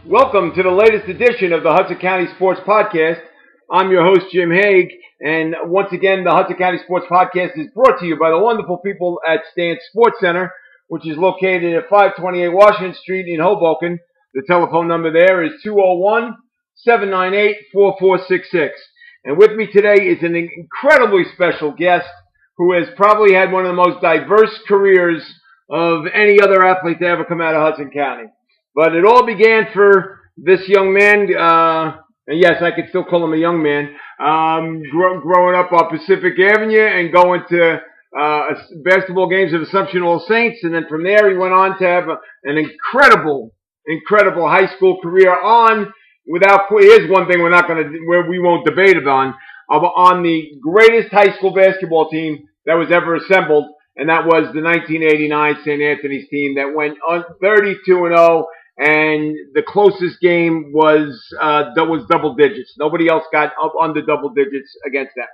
Welcome to the latest edition of the Hudson County Sports Podcast. I'm your host, Jim Haig, and once again, the Hudson County Sports Podcast is brought to you by the wonderful people at Stance Sports Center, which is located at 528 Washington Street in Hoboken. The telephone number there is 201-798-4466. And with me today is an incredibly special guest who has probably had one of the most diverse careers of any other athlete to ever come out of Hudson County. But it all began for this young man, and yes, I could still call him a young man, growing up on Pacific Avenue and going to basketball games at Assumption All Saints. And then from there, he went on to have an incredible high school career here's one thing we won't debate on the greatest high school basketball team that was ever assembled, and that was the 1989 St. Anthony's team that went 32-0. And the closest game was double digits. Nobody else got up under double digits against that.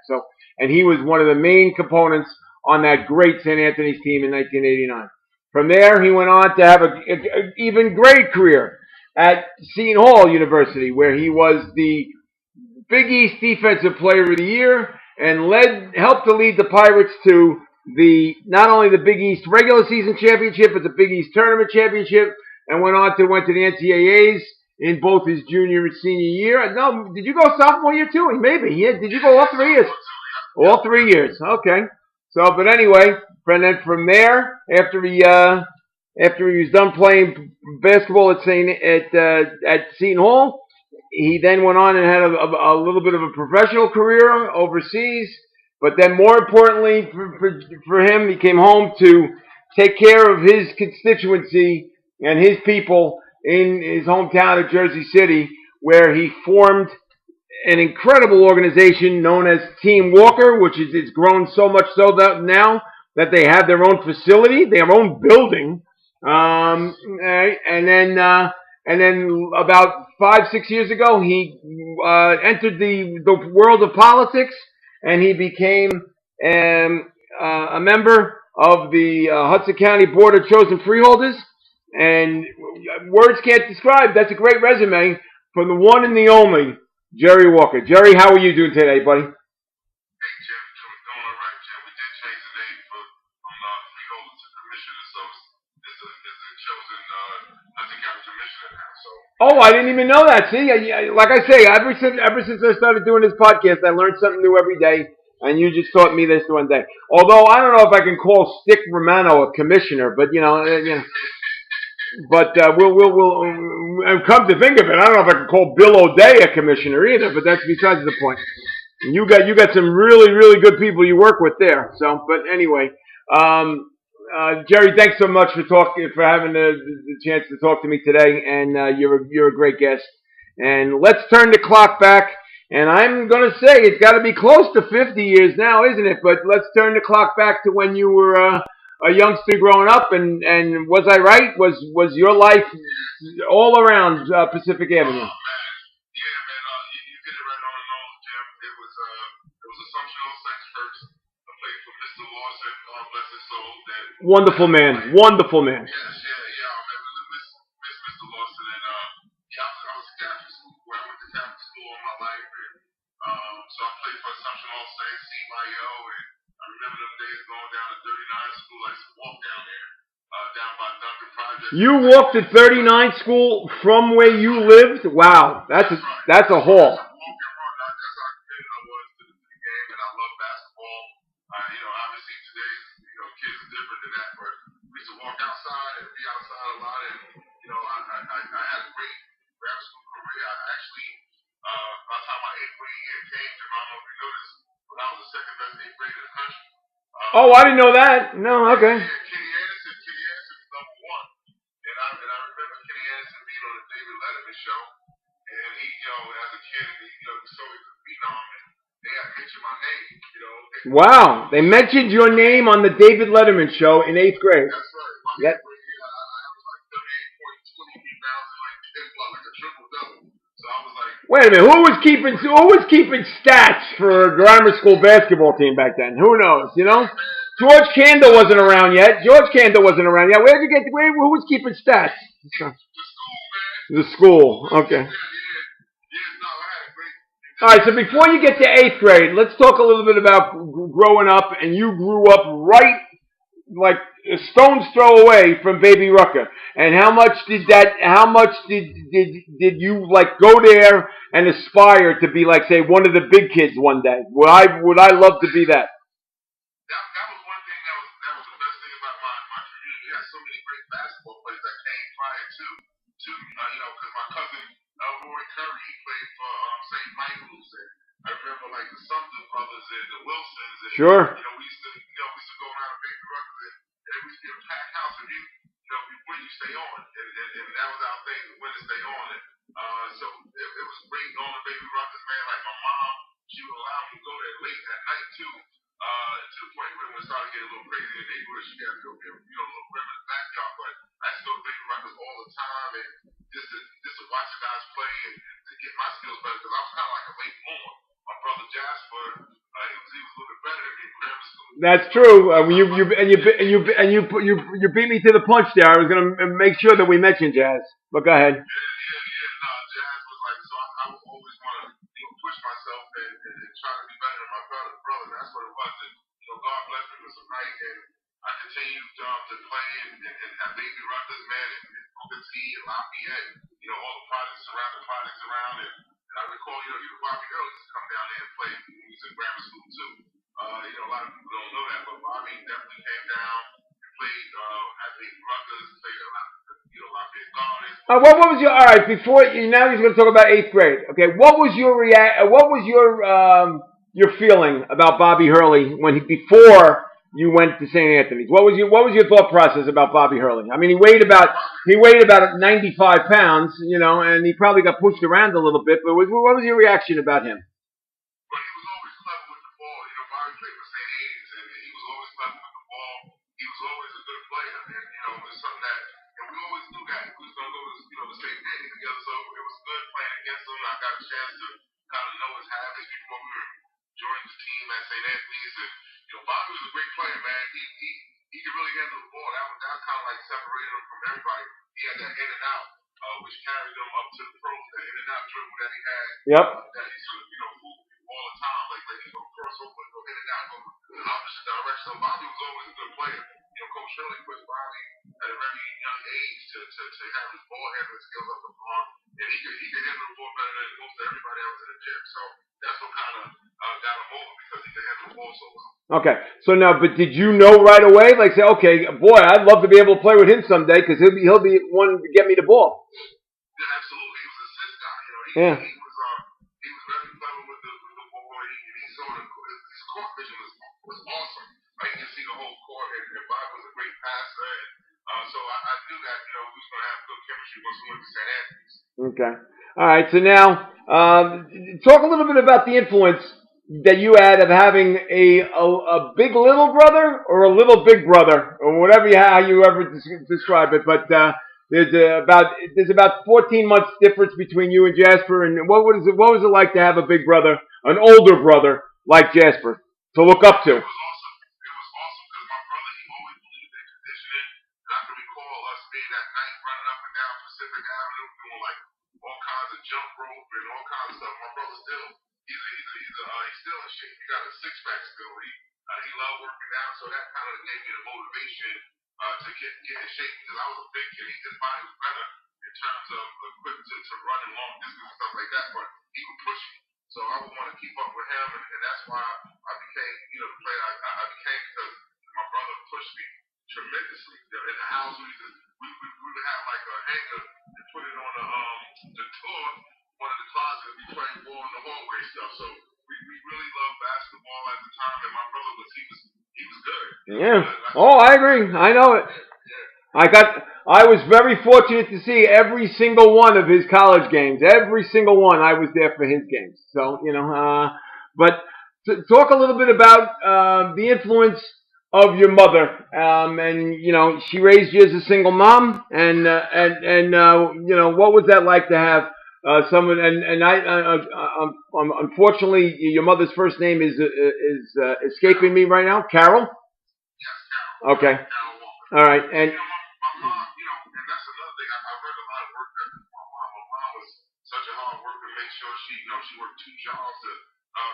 And he was one of the main components on that great St. Anthony's team in 1989. From there, he went on to have an even great career at Seton Hall University, where he was the Big East Defensive Player of the Year and helped to lead the Pirates to not only the Big East regular season championship, but the Big East tournament championship. And went to the NCAAs in both his junior and senior year. No, did you go sophomore year too? Maybe. Yeah. Did you go all 3 years? All 3 years. Okay. But anyway, and then from there, after he was done playing basketball at Seton Hall, he then went on and had a little bit of a professional career overseas. But then, more importantly for him, he came home to take care of his constituency and his people in his hometown of Jersey City, where he formed an incredible organization known as Team Walker, which it's grown so much so that now that they have their own facility, their own building. And then about 5-6 years ago, he entered the world of politics, and he became a member of the Hudson County Board of Chosen Freeholders. And words can't describe. That's a great resume from the one and the only Jerry Walker. Jerry, how are you doing today, buddy? Hey, Jim. Doing all right, Jim. We did change the name from freeholder to commissioner, so it's a chosen Hudson County commissioner now. So. Oh, I didn't even know that. See, like I say, ever since I started doing this podcast, I learned something new every day. And you just taught me this one day. Although I don't know if I can call Stick Romano a commissioner, but But we'll come to think of it, I don't know if I can call Bill O'Day a commissioner either, but that's besides the point. You got some really, really good people you work with there. But anyway, Jerry, thanks so much for having the chance to talk to me today, and you're a great guest. And let's turn the clock back, and I'm going to say it's got to be close to 50 years now, isn't it? But let's turn the clock back to when you were a youngster growing up, and was I right? Was your life all around Pacific Avenue? Oh, man. Yeah, man. You hit it right on the nose, Jim. It was Assumption All Saints first. I played for Mr. Lawson, bless his soul. Wonderful man. Wonderful man. Yes, yeah. Man, we miss Mr. Lawson, and I was a Catholic school. I went to Catholic school all my life, and so I played for Assumption All Saints, CYO, and I remember them days going down to 39 school. I used to walk down there, down by Duncan Project. You walked to 39 school from where you lived? Wow, that's a haul. That's how committed I was to the game, and I love basketball. Obviously today's kids are different than that, but we used to walk outside and be outside a lot. And I had a great grammar school career. I actually, by the time my 8th grade year came, Jim, I don't know if you noticed, but I was the second best 8th grader in the country. Oh, I didn't know that. No, okay. Kenny Anderson was number one. And I remember Kenny Anderson being on the David Letterman show. And he, as a kid, so he was a phenom. And they had mentioned my name, Wow. They mentioned your name on the David Letterman show in 8th grade. That's right. I was like 38 points, 20 rebounds, and like 10 blocks, like a triple-double. So I was like... Wait a minute. Who was keeping stats for a grammar school basketball team back then? Who knows, George Kandel wasn't around yet. Who was keeping stats? The school, man. The school. Okay. All right, so before you get to eighth grade, let's talk a little bit about growing up. And you grew up right like a stone's throw away from Baby Rucker. And how much did that? How much did you like go there and aspire to be like, say, one of the big kids one day? Would I love to be that? That was one thing that was the best thing about my community. We had so many great basketball players that came prior to because my cousin Roy Curry, he played for St. Michael's, and I remember like the Sumter brothers and the Wilsons, and Sure. we used to go around to Baby Ruckers, and it used to be a packed house, and you win, you stay on, and that was our thing, win and stay on, and so it was great going to Baby Ruckers, man. Like my mom, she would allow me to go there late at night too. To the point when it started getting a little crazy in the neighborhood, she got to go get a little rim in the backyard. But I used to go to Baby Ruckers all the time, and just to watch the guys play and to get my skills better because I was kind of like a late bloomer. My brother Jasper, he was a little bit better than me in grammar school. That's true. You beat me to the punch there. I was gonna make sure that we mentioned Jazz, but go ahead. Yeah. No, Jazz was like so. I would always want to push myself and try to be better than my brother. That's what it was. And God bless me with some night, and I continued to play and have Baby Ruckers, man, and Booker T and Lafayette. All the projects around, and I recall, even Bobby Earl used to come down there and play when he was in grammar school too. A lot of people don't know that, but Bobby definitely came down and played at Baby Ruckers, played a lot, Lafayette Gardens. What was your all right before you? Now he's going to talk about eighth grade. Okay, what was your What was your feeling about Bobby Hurley before you went to St. Anthony's? What was your thought process about Bobby Hurley? I mean, he weighed about 95 pounds, and he probably got pushed around a little bit. But what was your reaction about him? But he was always clever with the ball. Bobby played for St. A's, and he was always clever with the ball. He was always a good player, and it was something that, and we always knew that we was gonna go to the St. Anthony's together. So it was good playing against him. I got a chance to kind of know his habits before we were joining the team at St. Anthony's, and Bobby was a great player, man. He could really handle the ball. That kind of like separated him from everybody. He had that in and out, which carried him up to the pros. That in and out dribble that he had. Yep. That he sort of moved all the time, like he go cross over, go in and out, go in the opposite direction. So Bobby was always a good player. Coach Shirley pushed Bobby at a very young age to have his ball handling skills up the floor, and he could handle the ball better than most everybody else in the gym. So that's what kind of got him over because he could handle the ball so well. Okay, so now, but did you know right away, like say, okay, boy, I'd love to be able to play with him someday because he'll be one to get me the ball. Yeah, absolutely. He was a assist guy. Yeah. He was very clever with the ball. He saw his court vision was awesome. You can see the whole court, and Bob was a great passer. And so I knew that we was going to have good chemistry once we went to St. Anthony's. Okay. All right. So now, talk a little bit about the influence that you had of having a big little brother or a little big brother or whatever how you ever describe it. But there's about 14 months difference between you and Jasper. And what was it like to have a big brother, an older brother like Jasper to look up to? It was awesome because my brother, he always believed in conditioning. And I can recall us being at night running up and down Pacific Avenue doing like all kinds of jump rope and all kinds of stuff. My brother still, he's still in shape. He got a six-pack still. He loved working out, so that kind of gave me the motivation to get in shape because I was a big kid. His body was better in terms of equipped to run in long distance and stuff like that, but he would push me. So I would want to keep up with him, and that's why I became, the player I became because my brother pushed me tremendously. In the house, we would have like a hanger and put it on the door, one of the closets, and be playing ball in the hallway stuff. So we really loved basketball at the time, and my brother he was good. Yeah. Oh, I agree. I know it. I was very fortunate to see every single one of his college games. Every single one, I was there for his games. So, but talk a little bit about the influence of your mother. And she raised you as a single mom. And what was that like to have someone? And unfortunately, your mother's first name is escaping me right now. Carol. Yes, Carol. Okay. Carol Walker. All right. And my mom, and that's another thing. I read a lot of work that my mom sure she worked 2 jobs to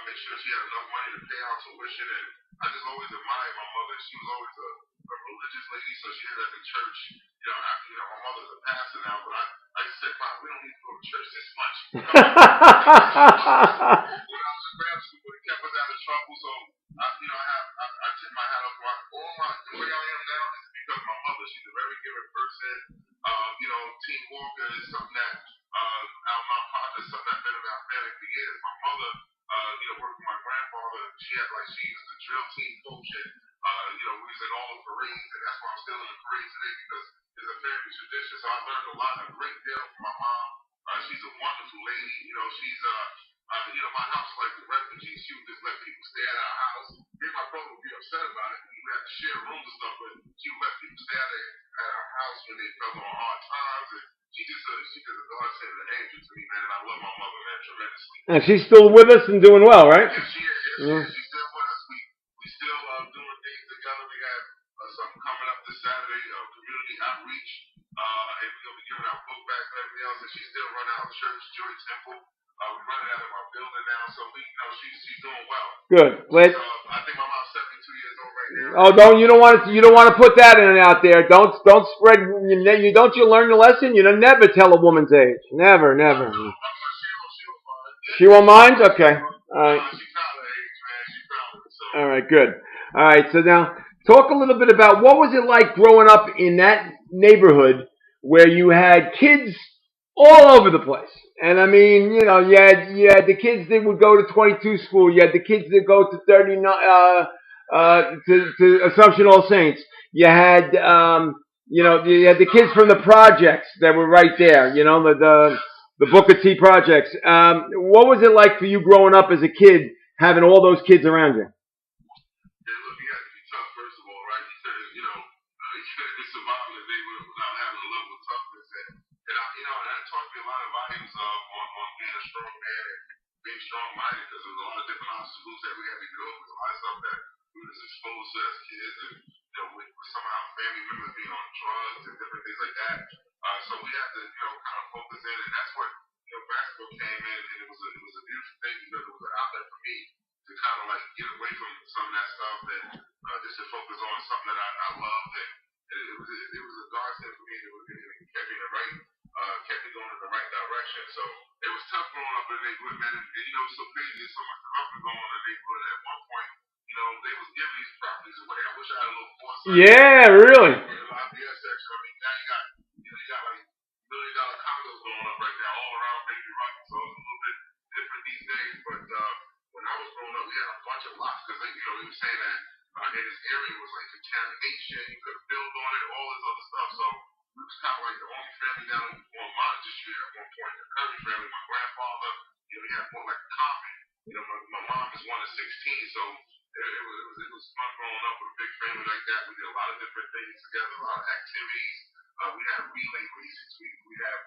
make sure she had enough money to pay out tuition. And I just always admired my mother. She was always a religious lady, so she had us in church. My mother's a pastor now, but I just said, Mom, we don't need to go to church this much. When I was in grad school, it kept us out of trouble. So I tip my hat off to the way I am now is because my mother. She's a very giving person. Team Walker is something that my partner, something I've been about family for years. My mother, worked with my grandfather. She was the drill team coach, and we was in all the parades, and that's why I'm still in the parade today because it's a family tradition. So I learned a great deal from my mom. She's a wonderful lady. She's my house is like the refugees. She would just let people stay at our house. Me and my brother would be upset about it. We had to share rooms and stuff, but she would let people stay at our house when they fell on hard times. And she just a godsend and an angel to me, man. And I love my mother, man, tremendously. And she's still with us and doing well, right? Yeah, she is. Yeah. She's still with us. We still doing things together. We have something coming up this Saturday, community outreach, and we're gonna be giving our book back and everything else. And she's still running our church, Joy Temple. We run it out of our building now, so she's doing well. Good. I think my mom's 72 years old right now. Oh, you don't want to put that in out there. Don't spread. You learn the lesson. You don't never tell a woman's age. Never. She won't mind. Okay. All right. She's not her age, man. She's proud. So. All right. Good. All right. So now talk a little bit about what was it like growing up in that neighborhood where you had kids all over the place. And I mean, you had the kids that would go to 22 school. You had the kids that go to 39, to Assumption All Saints. You had, you had the kids from the projects that were right there. The Booker T projects. What was it like for you growing up as a kid, having all those kids around you? Being strong-minded because there was a lot of different obstacles that we had to get over. There's a lot of stuff that we was exposed to as kids, and with some of our family members being on drugs and different things like that. So we had to, kind of focus in, and that's what basketball came in, and it was a beautiful thing because it was an outlet for me to kind of like get away from some of that stuff and just to focus on something that I loved, and it was a godsend for me. It kept me kept me going in the right direction. So it was tough growing up in the neighborhood, man. And it's so crazy. There's so much development going on in the neighborhood. At one point, they was giving these properties away. I wish I had a little foresight. Yeah, really. In the IBS section. I mean, now you got like $1 million condos going up right now all around Baby Rock. So it's a little bit different these days. But when I was growing up, we had a bunch of lots because they were saying that in this area was like contamination. You couldn't build on it, all this other stuff. So we was kind of like the only family down on Montague Street at one point. The Curry family, my grandfather, he had more like a common. My mom is one of 16, so it was fun growing up with a big family like that. We did a lot of different things together, a lot of activities. We had relay races. We had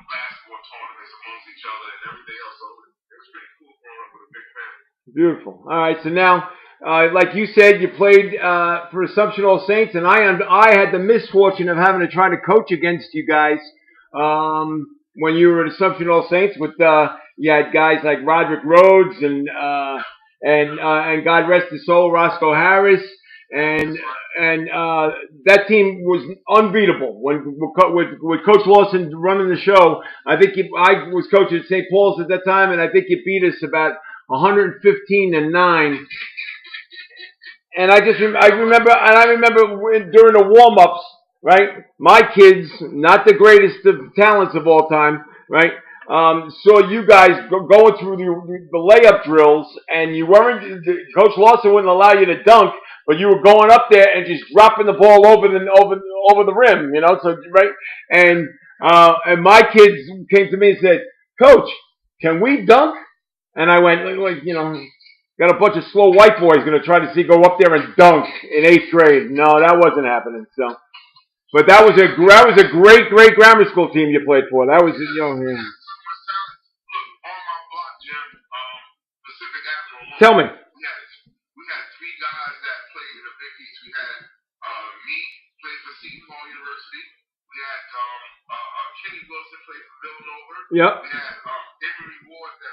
basketball tournaments amongst each other and everything else. So it was pretty cool growing up with a big family. Beautiful. All right, so now, like you said, you played for Assumption All Saints, and I had the misfortune of having to try to coach against you guys when you were at Assumption All Saints. With you had guys like Roderick Rhodes and God rest his soul, Roscoe Harris, and that team was unbeatable. With Coach Lawson running the show, I was coaching at St. Paul's at that time, and I think you beat us about 115-9. And I remember during the warm-ups, right? My kids, not the greatest of talents of all time, right? Saw you guys going through the layup drills, and you weren't. Coach Lawson wouldn't allow you to dunk, but you were going up there and just dropping the ball over the rim, So right, and my kids came to me and said, "Coach, can we dunk?" And I went, got a bunch of slow white boys going to try to go up there and dunk in 8th grade. No, that wasn't happening. So, but that was a great grammar school team you played for. That was Yeah. Look, on my block, Jim, Pacific Avenue. Tell me. We had 3 guys that played in the Big East. We had me played for Seton Hall University. We had Kenny Wilson played for Villanova. Yep. We had Emory Ward that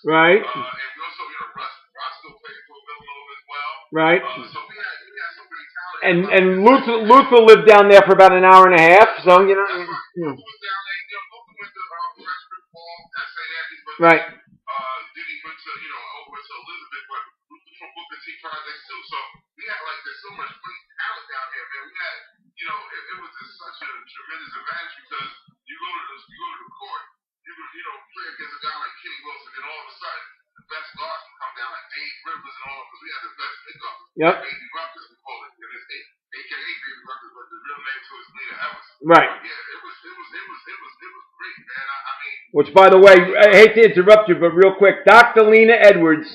Right. And we also, Russ still played for Villanova as well. Right. So we had some pretty talented. And Luther lived down there for about an hour and a half. So you know. That's right. Luther was down there. Luther went to freshman ball at St. Anthony's, but right. Then he went to over to Elizabeth, but Luther from Booker T Projects too. So we had there's so much great talent down here, man. We had it was just such a tremendous advantage because you go to the court, you could play against a guy like Kenny Wilson, and all of a sudden the best guards can come down like Dave Rivers and all because we had the best pickup. Yep. Baby Ruckers, we call it. And it's AKA Baby Ruckers, but the real name to it is Lena Evans. Right. Yeah, it was great, man. I mean. Which, by the way, I hate to interrupt you, but real quick, Dr. Lena Edwards,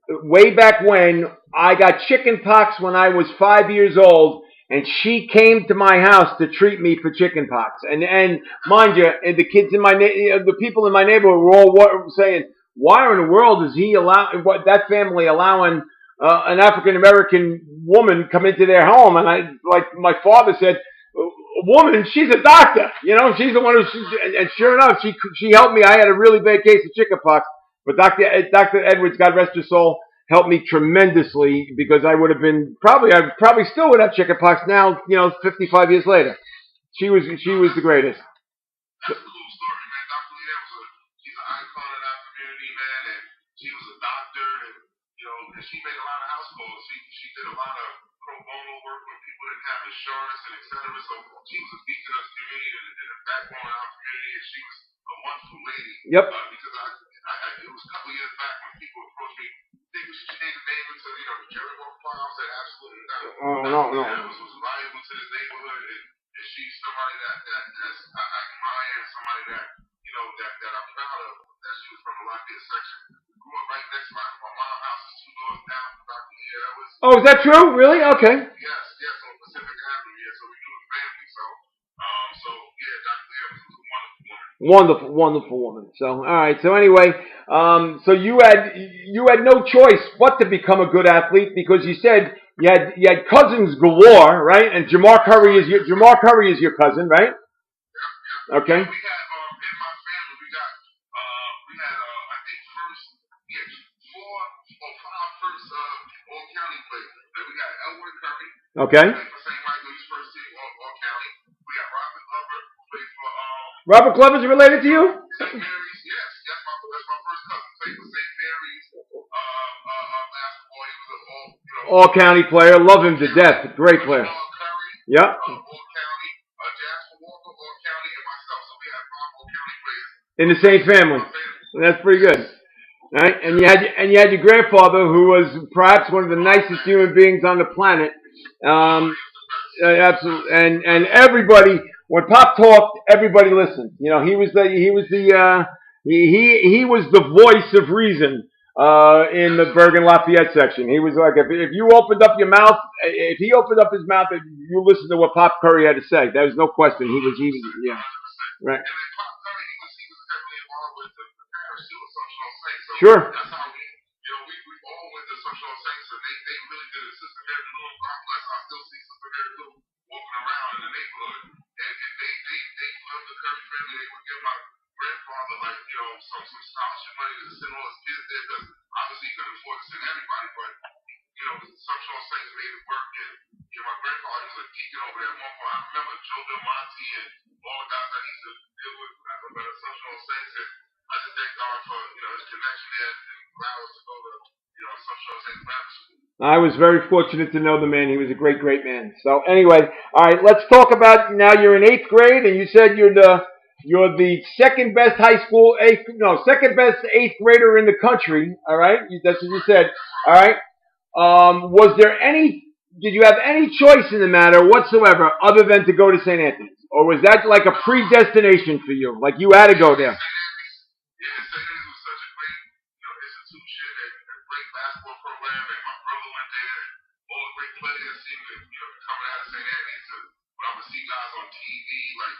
way back when, I got chicken pox when I was 5 years old, and she came to my house to treat me for chicken pox. And mind you, the kids in the people in my neighborhood were all saying, "Why in the world is that family allowing an African American woman come into their home?" And my father said, "A woman, she's a doctor. She's the one and sure enough, she helped me. I had a really bad case of chickenpox, but Dr. Edwards, God rest her soul, helped me tremendously because I would have I probably still would have chickenpox now, 55 years later. She was the greatest." That's a cool story, man. Dr. Lee Evans, she's an icon in our community, man, and she was a doctor, and she made a lot of house calls. She did a lot of pro bono work when people didn't have insurance and et cetera. So she was a beacon of the community and a backbone of our community, and she was a wonderful lady. Yep. Because it was a couple of years back when people approached me, think we should change the name into the Jerry Walker Farm. I said absolutely not. Oh no. Evans was valuable to this neighborhood, and she's somebody that I admire, and somebody that that I'm proud of. That she was from the Lafayette section. We grew up right next to my mom's house is 2 doors down from Dr. Lee Evans. Oh, is that true? Really? Okay. Yes, on Pacific Avenue. Yeah, so we knew his family. So yeah, Dr. Lee Evans was a wonderful woman. Wonderful woman. So all right. So anyway, so you had no choice but to become a good athlete because you said you had cousins galore, right? And Jamar Curry is your cousin, right? Yeah. Okay. We had in my family we had I think four or five first all county players. Then we got Elwood Curry. Okay. Played for St. Michael's first team all county. We got Robert Glover who played for Robert Glover's related to you? St. Mary's. Yes, that's my first cousin. Played for St. Mary's basketball. He was all county player. Love him to death. Great player. Curry. Yep. All county. Jasper Walker, all county, and myself. So we had 5 all county players in the same family. That's pretty good. Right? And you had your grandfather, who was perhaps one of the nicest human beings on the planet. Absolutely. And everybody, when Pop talked, everybody listened. He was the voice of reason in the Bergen Lafayette section. He was like, if you opened up your mouth, if he opened up his mouth, you listened to what Pop Curry had to say. There was no question. He was yeah. Right. And then Pop Curry, he was heavily involved with the parish too, Assumption Saints. So sure. That's how we all went to Assumption Saints, and they really did it. Sister Mary Lou, God bless. I still see Sister Mary Lou walking around in the neighborhood, and they loved the Curry family. They would give my grandfather some scholarship money to send all his kids there because obviously he couldn't afford to send everybody, but Assumption Saints made it work, and my grandfather was a deacon over there at one point. I remember Joe DeMonte and all the guys I used to deal with at Assumption Saints, and I just thank God for his connection there and allow us to go to Assumption Saints Baptist School. I was very fortunate to know the man. He was a great man. So anyway, all right, let's talk about now. You're in 8th grade, and you said you're the second best second best 8th grader in the country. All right, that's what you said. All right. Did you have any choice in the matter whatsoever other than to go to St. Anthony's? Or was that like a predestination for you? Like you had to go there? Yeah, St. Anthony's was such a great institution and great basketball program, and my brother went there, and all the great players seemed to coming out of St. Anthony's. When I would see guys on TV like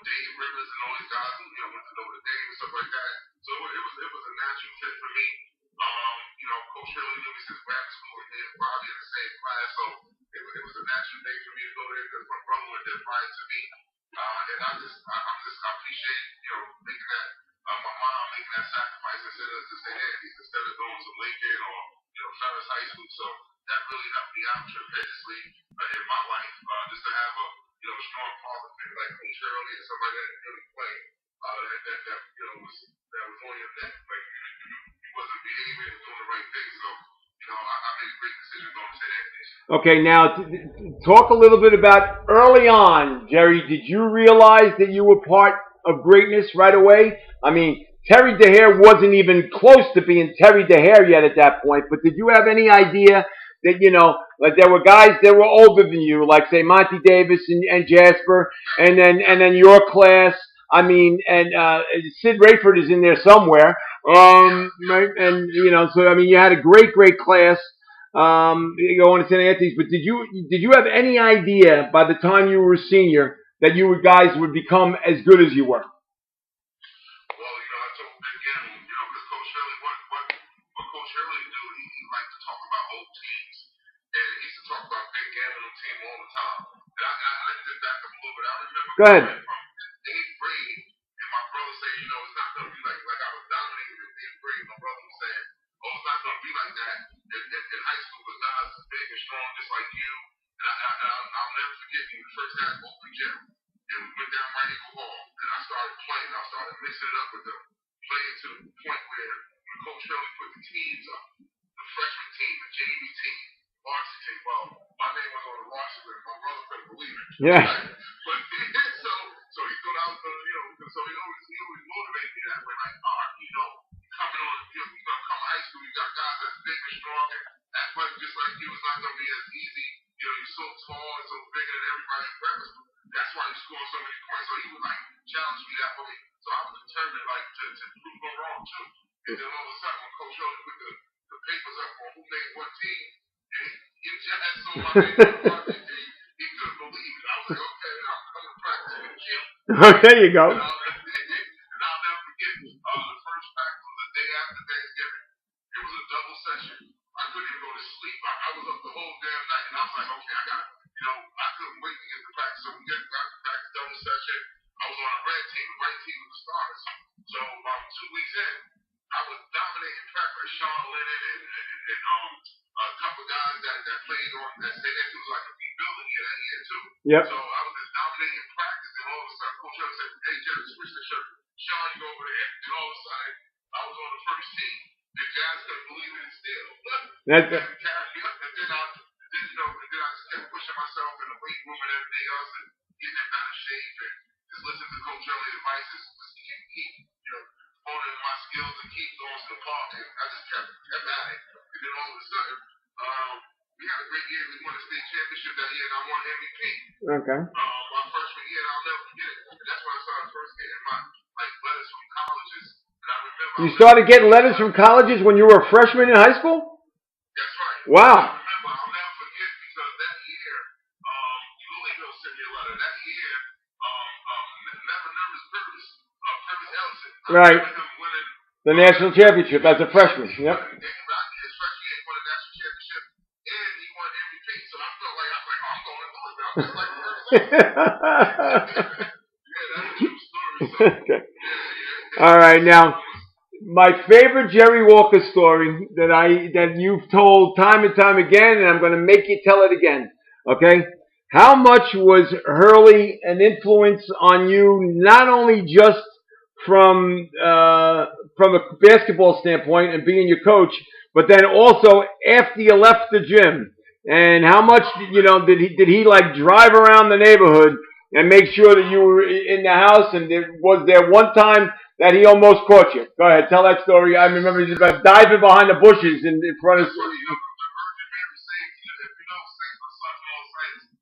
Dave Rivers and all these guys who went to Notre Dame and stuff like that. So it was a natural fit for me. Coach Shirley knew me since grammar school, and they're probably in the same class, so it was a natural thing for me to go there because my brother went there prior to me, and I appreciate making that my mom making that sacrifice and said, sent us to St. Anthony's instead of going to Lincoln or Friars High School. So that really helped me out tremendously in my life, just to have a strong father figure like Coach Shirley and somebody that really played that was on your neck. Like he wasn't behaving and doing the right thing. So I made a great decision going to St. Anthony's. Okay, now talk a little bit about early on, Jerry. Did you realize that you were part of greatness right away? I mean, Terry DeHare wasn't even close to being Terry DeHare yet at that point, but did you have any idea that, like there were guys that were older than you, like say Monty Davis and Jasper, and then your class, I mean, and Sid Rayford is in there somewhere, right? And, so, I mean, you had a great class going to St. Anthony's, but did you have any idea by the time you were a senior that you guys would become as good as you were? I told Big Gamble, because Coach Shirley, what Coach Shirley do, he liked to talk about old teams, and he used to talk about Big Gamble team all the time. And I did back up a little bit. I remember Go ahead. from 8th grade, and my brother saying, it's not going to be like I was dominating in 8th grade. My brother was saying, it's not going to be like that in high school because guys is big and strong just like you. And I'll never forget when we first had open gym. And we went down Right Eagle Hall, and I started playing. I started mixing it up with them, playing to the point where when Coach Shirley put the teams up, the freshman team, the JV team, varsity team. Well, my name was on the roster, and my brother couldn't believe it. Yeah. But so he thought I was going to, so he always motivated me that way. Like, all right, coming on, you're going to come to high school, you got guys that's big and strong and athletic just like you. It's not going to be as easy. You're so tall and so bigger than everybody in practice. That's why you score so many points. So he would challenge me that way. So I was determined to prove him wrong too. And then all of a sudden when Coach Shirley put the papers up on who made what team, and he just saw my name on the varsity team, he couldn't believe it. I was like, okay, I'm coming to practice with Jim. There you go. And I'll never forget the first practice was the day after Thanksgiving. It was a double session. I couldn't even go to sleep. I was up the whole damn night, and I was like, okay, I couldn't wait to get to practice. So we got to practice double session. I was on a red team. The right team was the starters. So 2 weeks in, I was dominating practice. Sean Lennon and a couple guys that played on that St. Anthony was like a rebuilding year that year too. Yep. So I was just dominating practice, and all of a sudden, Coach Shirley said, "Hey, Jerry, switch the shirt. Sean, you go over there." And all of a sudden, I was on the first team. The guys couldn't believe it still. That's and then I just kept pushing myself in the weight room and everything else and getting in better shape and just listening to Coach Shirley's advice just to keep honing my skills and keep going to the park. And I just kept at it. And then all of a sudden, we had a great year. We won the state championship that year, and I won MVP. okay. My freshman year, and I'll never forget it. And that's when I started first getting my letters from colleges. And I remember You started getting letters from colleges when you were a freshman in high school? That's right. Wow. I remember, I'll never forget because that year, Louisville sent me a letter. That year, Never Nervous Purvis Ellison. Right. I remember him winning The national championship as a freshman. Yep. His freshman year, he won a national championship, and he won MVP. So I felt like I'm going to Louisville. I'm just like Purvis Ellison. Yeah, that's a true story. So, Okay. yeah. All right, now my favorite Jerry Walker story that you've told time and time again, and I'm going to make you tell it again. Okay? How much was Hurley an influence on you, not only just from a basketball standpoint and being your coach, but then also after you left the gym? And how much did he drive around the neighborhood and make sure that you were in the house? And was there one time that he almost caught you? Go ahead, tell that story. I remember just about diving behind the bushes in front of. The Virgin Mary Saints, if you know Saints, my Seton Hall Saints, the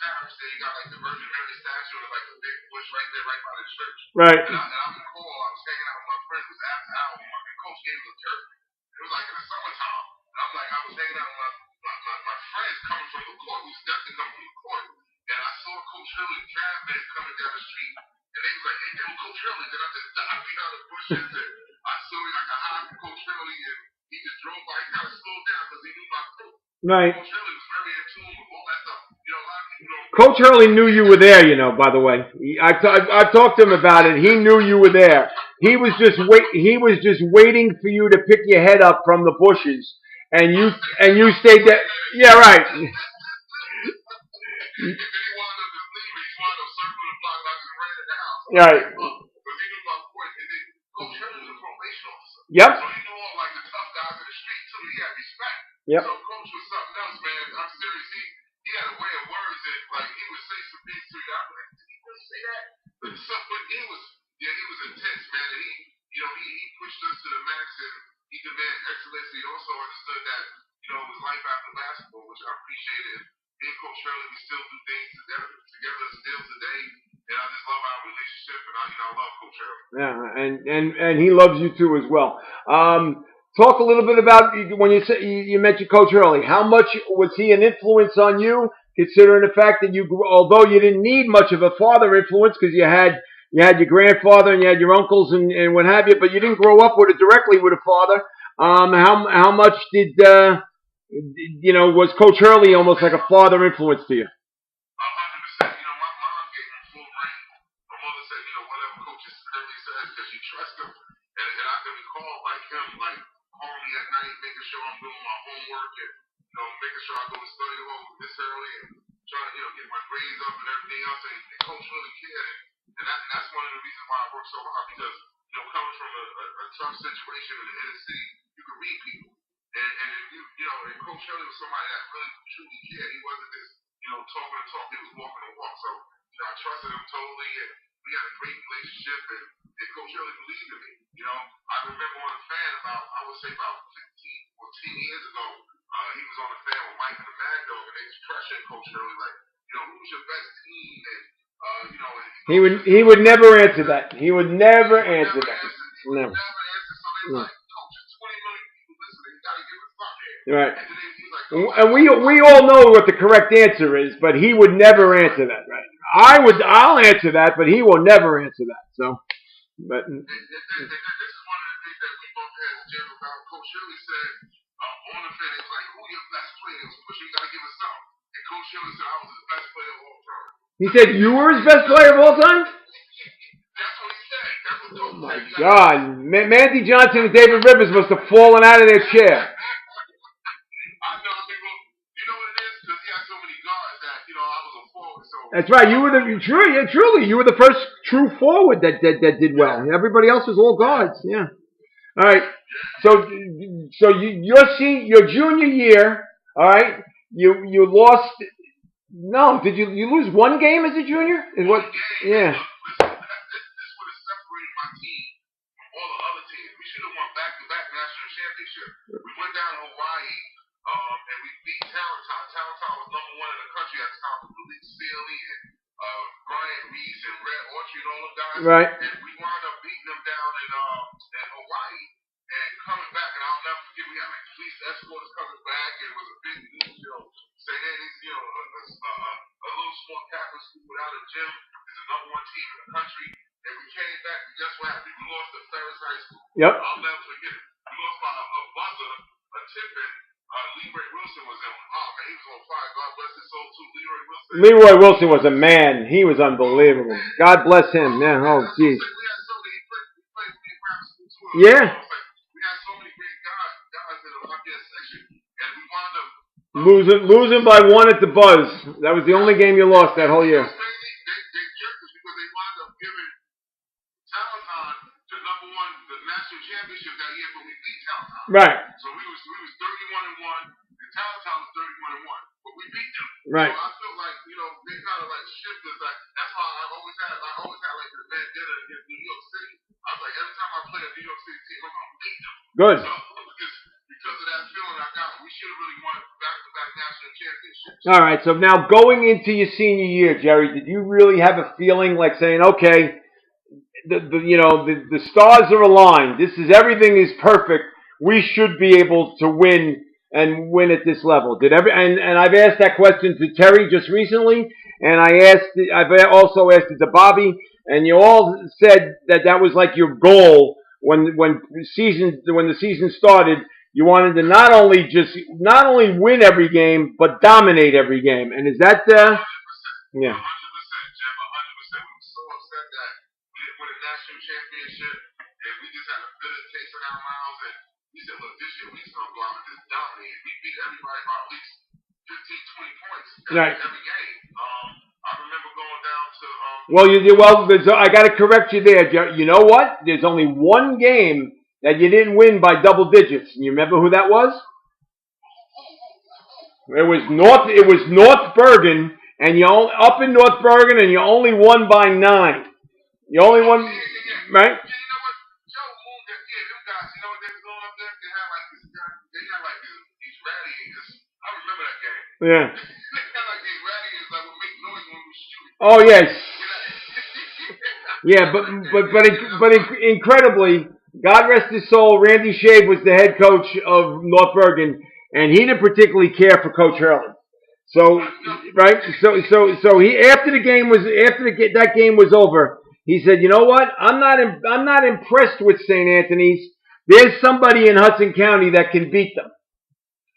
parish there, you got the Virgin Mary statue and the big bush right there, right by the church. Right. And I'm in the hall, I was hanging out with my friends, it was after hour, my coach gave me a turkey. It was in the summertime. And I was hanging out with my friends coming from the court, who was definitely coming from the court. And I saw Coach Hurley's caravan coming down the street. And they was like, "Hey, yo, Coach Hurley." Then I just dived behind the bushes and I saw him like a high from Coach Hurley, and he just drove by. He kind of slowed down because he knew my crew. Right. Coach Hurley was very in tune with all that stuff. A lot of people don't. Coach Hurley knew you were there, by the way. I've talked to him about it. He knew you were there. He was just waiting for you to pick your head up from the bushes, and you stayed there. Yeah, right. And then he wound up just leaving. He wound up circling the block like he ran in the house. Right. Because he knew my point. And then Coach Hill was a probation officer. Yep. So he knew all like the tough guys in the street too. He had respect. Yep. So Coach was something else, man. I'm serious. He had a way of words that like he would say some things to you. I'm like, did he really say that? But he was intense, man. And he pushed us to the max and he demanded excellence. He also understood that, it was life after basketball, which I appreciated. Me and Coach Hurley, we still do things together still today. And I just love our relationship, and I love Coach Hurley. Yeah, and he loves you too as well. Talk a little bit about when you mentioned Coach Hurley. How much was he an influence on you, considering the fact that although you didn't need much of a father influence because you had your grandfather and you had your uncles and what have you, but you didn't grow up directly with a father. How much was Coach Hurley almost like a father influence to you? 100%. My mom gave him full reign. My mother said, whatever Coach Hurley says, because she trusts him. And I can recall like him, like calling me at night, making sure I'm doing my homework and making sure I go to study hall this early and trying to get my grades up and everything else. And Coach really cared. And that's one of the reasons why I work so hard because coming from a tough situation in the inner city, you can read people. And Coach Hurley was somebody that really truly cared. He wasn't just talking and talking. He was walking and walk. So I trusted him totally, and we had a great relationship. And Coach Hurley believed in me. I remember on the fan I would say about 15, 14 years ago. He was on the fan with Mike and the Mad Dog, and they was pressuring Coach Hurley like, who's your best team? And he would never answer that. He would never answer that. Never answer. So they was like, Coach, 20 million people listening. You got to give us something. Right. And then he was like, and we all know what the correct answer is, but he would never answer that. Right? I'll answer that, but he will never answer that. So, but. And this is one of the things that we both had to jam about. Coach Hurley said on the fan, it was like, who your best player? It was pushing. You got to give us something. And Coach Hurley said, I was his best player of all time. He said you were his best player of all time? That's what he said. That's what Coach Oh my said. God. Mandy Johnson and David Rivers must have fallen out of their chair. I know. You know what it is? Because he had so many guards that, I was a forward. So that's right. You were truly, you were the first true forward that did well. Everybody else was all guards. Yeah. All right. So your junior year, all right, you lost. No, did you lose one game as a junior? Is what? Yeah. Listen, this would have separated my team from all the other teams. We should have won back-to-back national championship. We went down to Hawaii, and we beat Talontown. Talontown was number one in the country at the time with Malik Sealy and Brian Reese and Red Orchard and all them guys. Right. And we wound up beating them down in Hawaii. And coming back, and I'll never forget, we had like police escorts coming back, and it was a big news, saying that it's, a little small Catholic school without a gym is the number one team in the country. And we came back, and guess what happened? We lost to Ferris High School. Yep. I'll never forget it. We lost by a buzzer, a tip, and Leroy Wilson was in. Oh man, he was on fire. God bless his soul too. Leroy Wilson was a man. He was unbelievable. God bless him. Yeah. Oh, jeez. We had so many. We played grammar school too. Yeah. We had so many great guys in the RPS section, and we wound up losing by one at the buzz. That was the only game you lost that whole year. They jerked us because they wound up giving Talontown the national championship that year, but we beat Talontown. Right. So we was 31-1, and Talontown was 31-1, but we beat them. Right. So I feel like they kind of like shifted. Like that's why I always had like the vendetta against New York City. I was like every time I play a New York City team, I'm gonna beat them. Good. So because of that feeling I got, we should have really won back-to-back national championships. All right, so now going into your senior year, Jerry, did you really have a feeling like saying, okay, the stars are aligned. Everything is perfect. We should be able to win and win at this level. And I've asked that question to Terry just recently, and I've also asked it to Bobby, and you all said that was like your goal when the season started. You wanted to not only win every game, but dominate every game. And is that 100%, yeah? 100%, Jim, 100%. We were so upset that we didn't win a national championship. shit, we just gonna go out and just dominate. We beat everybody by at least 15, 20 points Right. every game. I remember going down to I got to correct you there. You know what? There's only one game that you didn't win by double digits. You remember who that was? It was North Bergen, and up in North Bergen, and you only won by 9. You only won, right? Yeah, you know what? Joe moved them guys, you know what they was going up there? They had like these radiators. I remember that game. Yeah. They had like these radiators that would make noise when we were shooting. Oh yes. Yeah, but incredibly, God rest his soul, Randy Shave was the head coach of North Bergen, and he didn't particularly care for Coach Hurley. So right, so he after that game was over, he said, you know what? I'm not impressed with St. Anthony's. There's somebody in Hudson County that can beat them,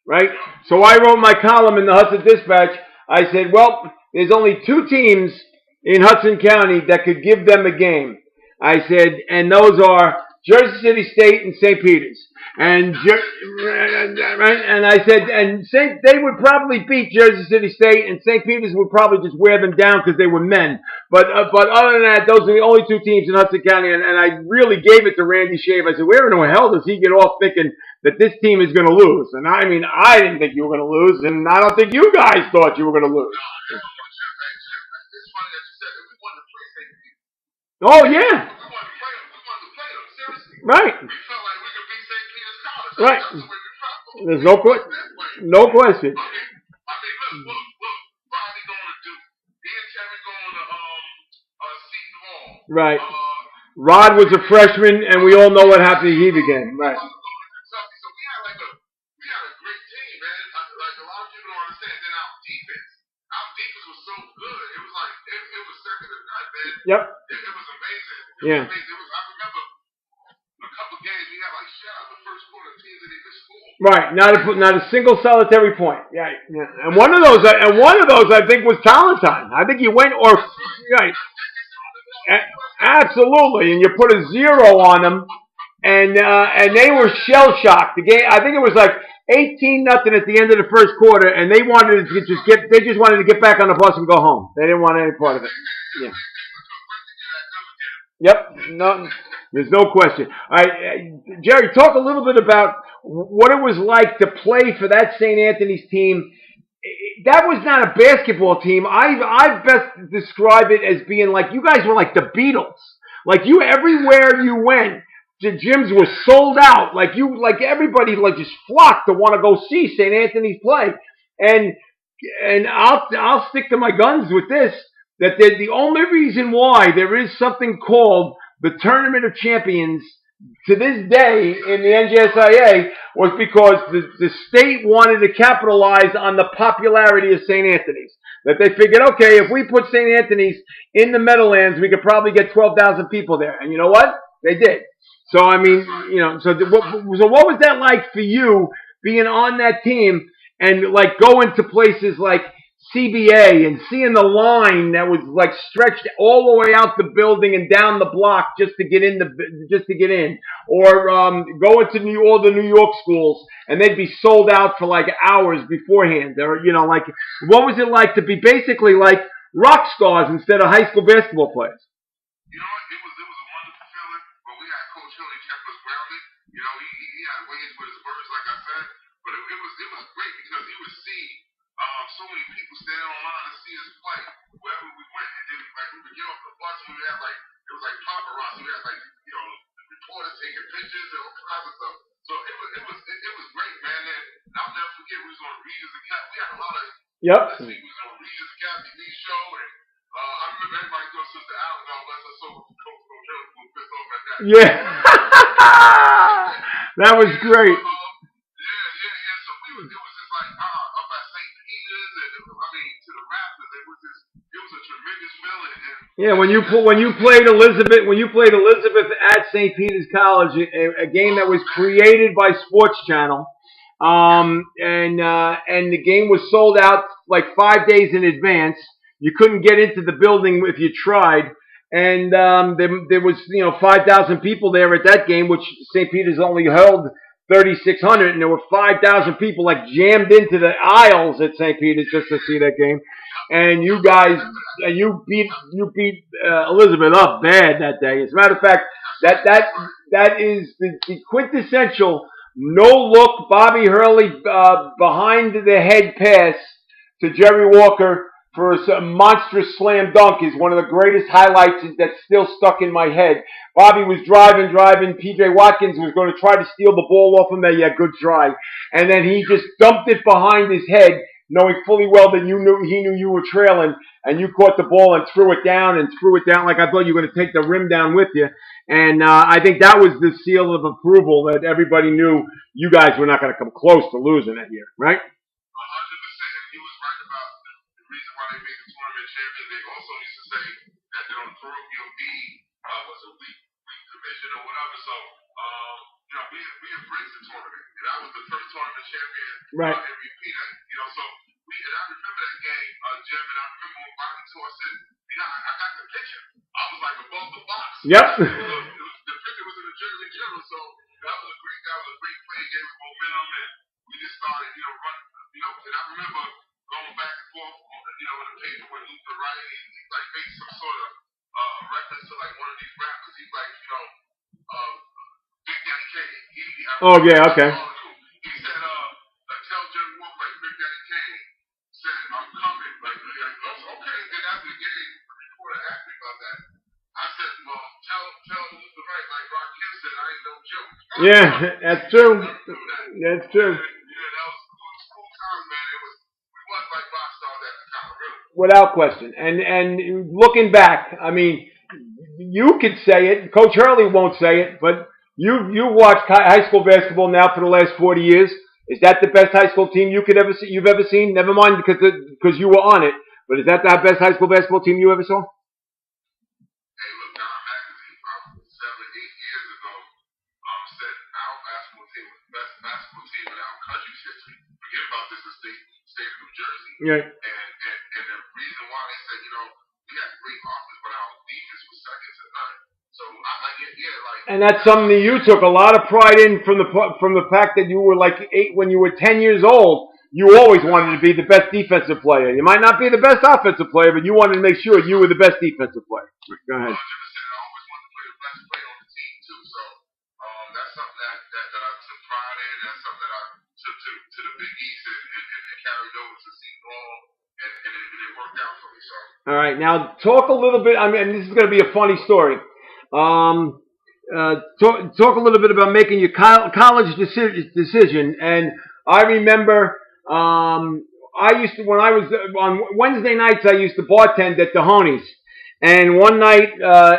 right? So I wrote my column in the Hudson Dispatch. I said, well, there's only 2 teams in Hudson County that could give them a game. I said, and those are Jersey City State and St. Peter's. And I said, they would probably beat Jersey City State, and St. Peter's would probably just wear them down because they were men. But other than that, those are the only 2 teams in Hudson County. And I really gave it to Randy Shave. I said, where in the hell does he get off thinking that this team is going to lose? And I mean, I didn't think you were going to lose, and I don't think you guys thought you were going to lose. It's funny that you said that we wanted to play St. Peter's. Oh yeah. We wanted to play them. Seriously. Right. We felt like we could beat St. Peter's College. Right. That's the way we felt. There's no question. I mean, look. Bobby going to Duke. Me and Terry going to Seton Hall. Right. Rod was a freshman, and we all know what happened to he began. Right. So we had a great team, man. Like a lot of people don't understand. Then our defense was so good. It was like it was second to none, man. Yep. It was amazing. Yeah. I remember a couple games we had like shut out the first quarter teams that even scored. Right. Not a single solitary point. Yeah. And one of those I think was Valentine. I think he went right. Absolutely. And you put a 0 on them, and they were shell shocked. The game. I think it was like 18-0 at the end of the first quarter, and they just wanted to get back on the bus and go home. They didn't want any part of it. Yeah. Yep. No, there's no question. All right, Jerry, talk a little bit about what it was like to play for that St. Anthony's team. That was not a basketball team. I best describe it as being like you guys were like the Beatles. Like you, everywhere you went, the gyms were sold out. Like everybody just flocked to want to go see St. Anthony's play. And I'll stick to my guns with this. That the only reason why there is something called the Tournament of Champions to this day in the NJSIA was because the state wanted to capitalize on the popularity of St. Anthony's. That they figured, okay, if we put St. Anthony's in the Meadowlands, we could probably get 12,000 people there. And you know what? They did. So, I mean, so what was that like for you being on that team and like going to places like CBA and seeing the line that was like stretched all the way out the building and down the block just to get in, or going to all the New York schools and they'd be sold out for like hours beforehand, or like what was it like to be basically like rock stars instead of high school basketball players? You know what? It was a wonderful feeling, but we had Coach Hurley kept us grounded. He had ways with his words, like I said, but it was great because he would see so many people standing online to see us play wherever we went, and then like we would get off the bus and we had like it was like paparazzi. We had like reporters taking pictures and all kinds of stuff. So it was great, man. And I'll never forget we was on Regis Academy. We had a lot of we was on Regis Academy show, and I remember everybody goes to the Allen. God bless her soul. Coach Hurley was pissed off at that. Yeah, that was great. So it was just like up at St. Peter's, and to the Raptors, it was a tremendous feeling. Yeah, when you played Elizabeth at St. Peter's College, a game that was created by Sports Channel, and the game was sold out like 5 days in advance. You couldn't get into the building if you tried, and there was 5,000 people there at that game, which St. Peter's only held 3,600, and there were 5,000 people like jammed into the aisles at St. Peter's just to see that game. And you guys, and you beat Elizabeth up bad that day. As a matter of fact, that is the quintessential no look Bobby Hurley behind the head pass to Jerry Walker for a monstrous slam dunk is one of the greatest highlights that's still stuck in my head. Bobby was driving. P.J. Watkins was going to try to steal the ball off him. Yeah, good try. And then he just dumped it behind his head, knowing fully well that he knew you were trailing, and you caught the ball and threw it down like I thought you were going to take the rim down with you. And I think that was the seal of approval that everybody knew you guys were not going to come close to losing that year, right? 100%. He was right about the reason why they made the tournament champion. They also used to say that they don't throw B was a weak division or whatever. So, we embraced the tournament. And I was the first tournament champion Right. MVP. So and I remember that game, Jim, and I remember when Bobby tossed it. I got the picture. I was like above the box. Yep. The picture was in the Jersey Journal, so that was a great play, gave us momentum, and we just started, running. And I remember going back and forth, in the paper with Luther Wright. He like made some sort of reference to like one of these rappers. He's like, Big Daddy Kane. Oh yeah, okay. He said, tell Jerry Walker like Big Daddy Kane said, I'm coming. Like, okay. Then after the game, the reporter asked me about that. I said, well, tell Luther Wright like Rakim said, I ain't no joke. Yeah, that's true. That's true. That was cool times, man. We was like rock stars at the time, really. Without question. And looking back, I mean, you could say it. Coach Hurley won't say it, but you watched high school basketball now for the last 40 years. Is that the best high school team you've ever seen? Never mind because you were on it, but is that the best high school basketball team you ever saw? Hey, look, Don Magazine, probably 7, 8 years ago, said our basketball team was the best basketball team in our country's history. Forget about this state of New Jersey. Yeah. And the reason why they said, we had great offense, but our defense was second to none. So and that's something that you took a lot of pride in from the fact that you were like 8 when you were 10 years old. You always wanted to be the best defensive player. You might not be the best offensive player, but you wanted to make sure you were the best defensive player. Go ahead. 100%. I always wanted to play the best player on the team too. So that's something that I took pride in. That's something that I took to the Big East and carried over to Seton Hall, and it worked out for me. So. All right, now talk a little bit. I mean, this is going to be a funny story. Talk a little bit about making your college decision. And I remember I used to, when I was on Wednesday nights, I used to bartend at Mahoney's. And one night,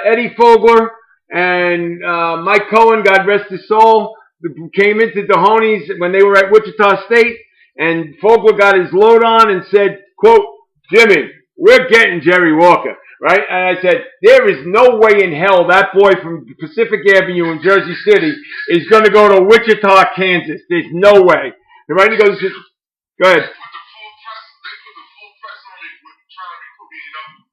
Eddie Fogler and Mike Cohen, God rest his soul, came into Mahoney's when they were at Wichita State. And Fogler got his load on and said, quote, Jimmy, we're getting Jerry Walker. Right? And I said, there is no way in hell that boy from Pacific Avenue in Jersey City is going to go to Wichita, Kansas. There's no way. And right? He goes, go ahead. They put the full press on me with trying to recruit me.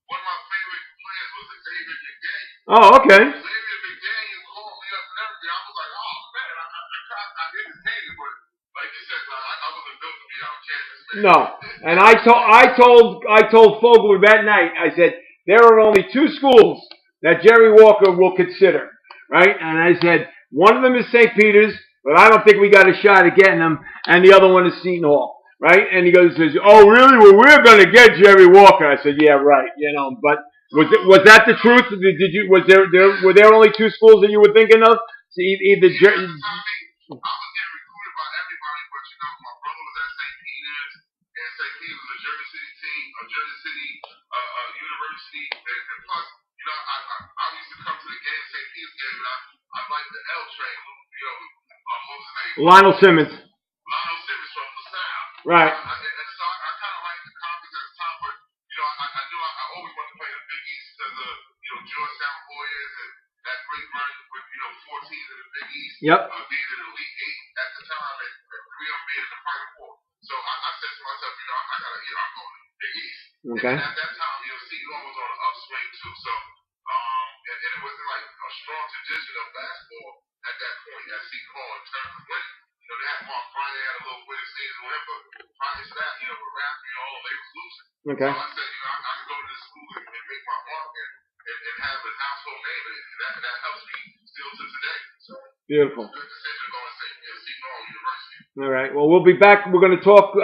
One of my favorite players was Xavier McDaniel. Oh, okay. Xavier McDaniel called me up and everything. I was like, oh, man, I entertained it, but like you said, I wasn't built to be out of Kansas, man. No. And I told Fogler that night, I said, there are only 2 schools that Jerry Walker will consider, right? And I said, one of them is St. Peter's, but I don't think we got a shot at getting him, and the other one is Seton Hall, right? And he says, oh, really? Well, we're going to get Jerry Walker. I said, yeah, right, but was that the truth? Were there only 2 schools that you were thinking of? So either Jerry. I was getting recruited by everybody, but my brother was at St. Peter's, and St. Peter's was a Jersey City team, a Jersey City University, and plus, I used to come to the game, St. Peter's game, and I liked the L train, what was his name? Lionel Simmons. Lionel Simmons from LaSalle. Right. And so I kind of liked the conference at the time, but, I knew I always wanted to play in the Big East because of, Georgetown Warriors and that great run with, 4 teams in the Big East. Yep. Being in the Elite 8 at the time, and 3 of them being in the Final Four. So I said to myself, I got to, I'm going to the Big East. Okay. And at that time, Seton Hall was on an upswing too. So, and it wasn't like a strong tradition of basketball at that point at Seton Hall in terms of winning. they had Mark Friday had a little winning season, whatever. But prior to that, with rap, they was losing. Okay. So I said, I can go to this school and make my mark and have a household name, and that helps me still to today. So beautiful. Good decision going to Seton Hall University. All right. Well, we'll be back. We're going to talk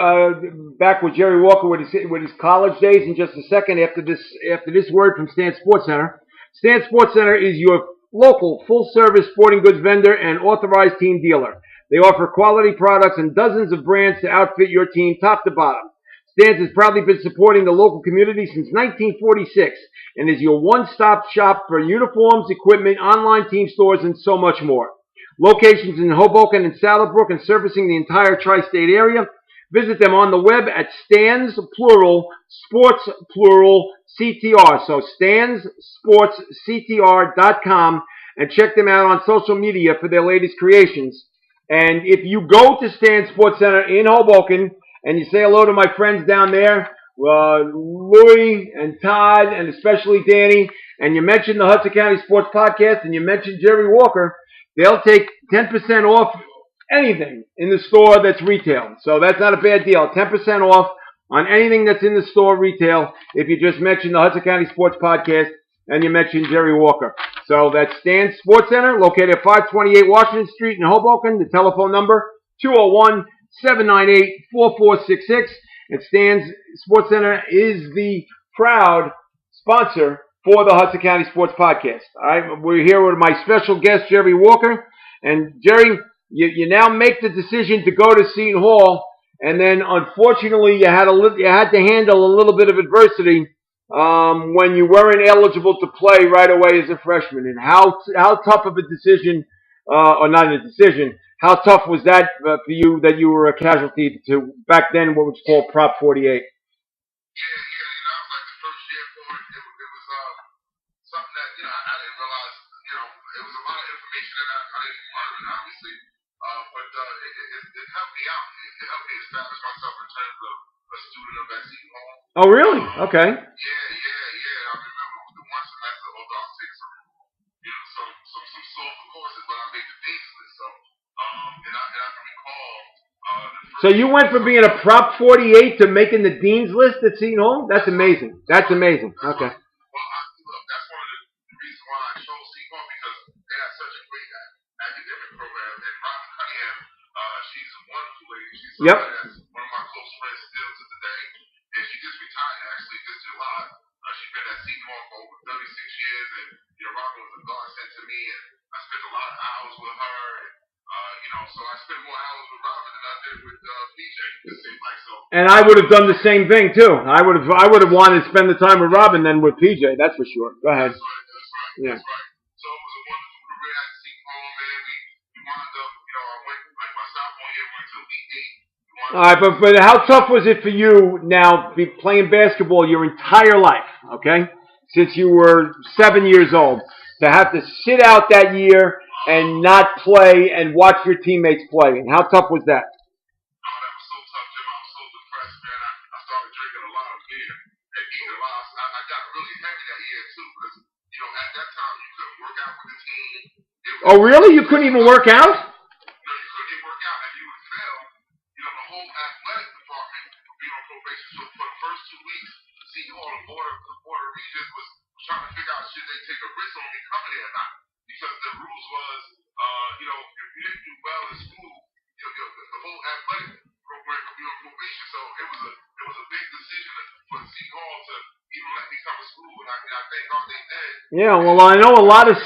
back with Jerry Walker with his college days in just a second. After this word from Stan Sports Center. Stan Sports Center is your local full-service sporting goods vendor and authorized team dealer. They offer quality products and dozens of brands to outfit your team top to bottom. Stan's has proudly been supporting the local community since 1946 and is your one-stop shop for uniforms, equipment, online team stores, and so much more. Locations in Hoboken and Saddlebrook and servicing the entire tri-state area. Visit them on the web at Stans, plural, Sports, plural, CTR. So StansSportsCTR.com and check them out on social media for their latest creations. And if you go to Stan Sports Center in Hoboken and you say hello to my friends down there, Louie and Todd and especially Danny, and you mention the Hudson County Sports Podcast and you mention Jerry Walker, they'll take 10% off anything in the store that's retail. So that's not a bad deal. 10% off on anything that's in the store retail if you just mention the Hudson County Sports Podcast and you mention Jerry Walker. So that's Stan Sports Center, located at 528 Washington Street in Hoboken. The telephone number, 201-798-4466. And Stan's Sports Center is the proud sponsor for the Hudson County Sports Podcast. All right, we're here with my special guest, Jerry Walker. And Jerry, you now make the decision to go to Seton Hall, and then unfortunately you had to handle a little bit of adversity when you weren't eligible to play right away as a freshman. And how tough of a decision, or not a decision, how tough was that for you that you were a casualty to back then what was called Prop 48? Yeah, that was like the first year for it. It was something that I didn't realize. It was a lot of information that I didn't learn, obviously. But it helped me out. It helped me establish myself in terms of a student of that Seton Hall. Oh, really? Okay. Yeah. I remember the one semester, although I was taking some soft courses, but I made the dean's list. So, and I can recall. So you went from being a Prop 48 to making the dean's list at Seton Hall? That's amazing. That's amazing. Okay. Well, look, that's one of the reasons why I chose Seton Hall, because they have such a great academic program. And Robin Cunningham, she's a wonderful lady. She's that's one of my close friends still to today. And she just retired actually this July. She's been at Seton Hall for over 36 years, and Robin was a godsend to me, and I spent a lot of hours with her. And, so I spent more hours with Robin than I did with PJ. It seemed like so. And I would have done the same thing too. I would have wanted to spend the time with Robin than with PJ. That's for sure. Go ahead. That's right. Yeah. That's right. So it was a wonderful career at Seton Hall, man. We wound up, I went like my sophomore year, went to Elite Eight. All right, but how tough was it for you now playing basketball your entire life, okay, since you were 7 years old, to have to sit out that year and not play and watch your teammates play? And how tough was that? Oh, that was so tough, Jim. I was so depressed, man. I started drinking a lot of beer and eating a lot. I got really heavy that year, too, because, at that time, you couldn't work out with the team. Oh, really? You couldn't even work out? No, you couldn't even work out. And you would fail. The whole athletic department would be on probation. So for the first 2 weeks, Seton Hall, the border region was trying to figure out should they take a risk on me coming here or not. Because the rules was, if you didn't do well in school, the whole athletic program would be on probation. So it was a big decision for Seton Hall to even let me come to school, and I thank God they did. Yeah, well, I know a lot of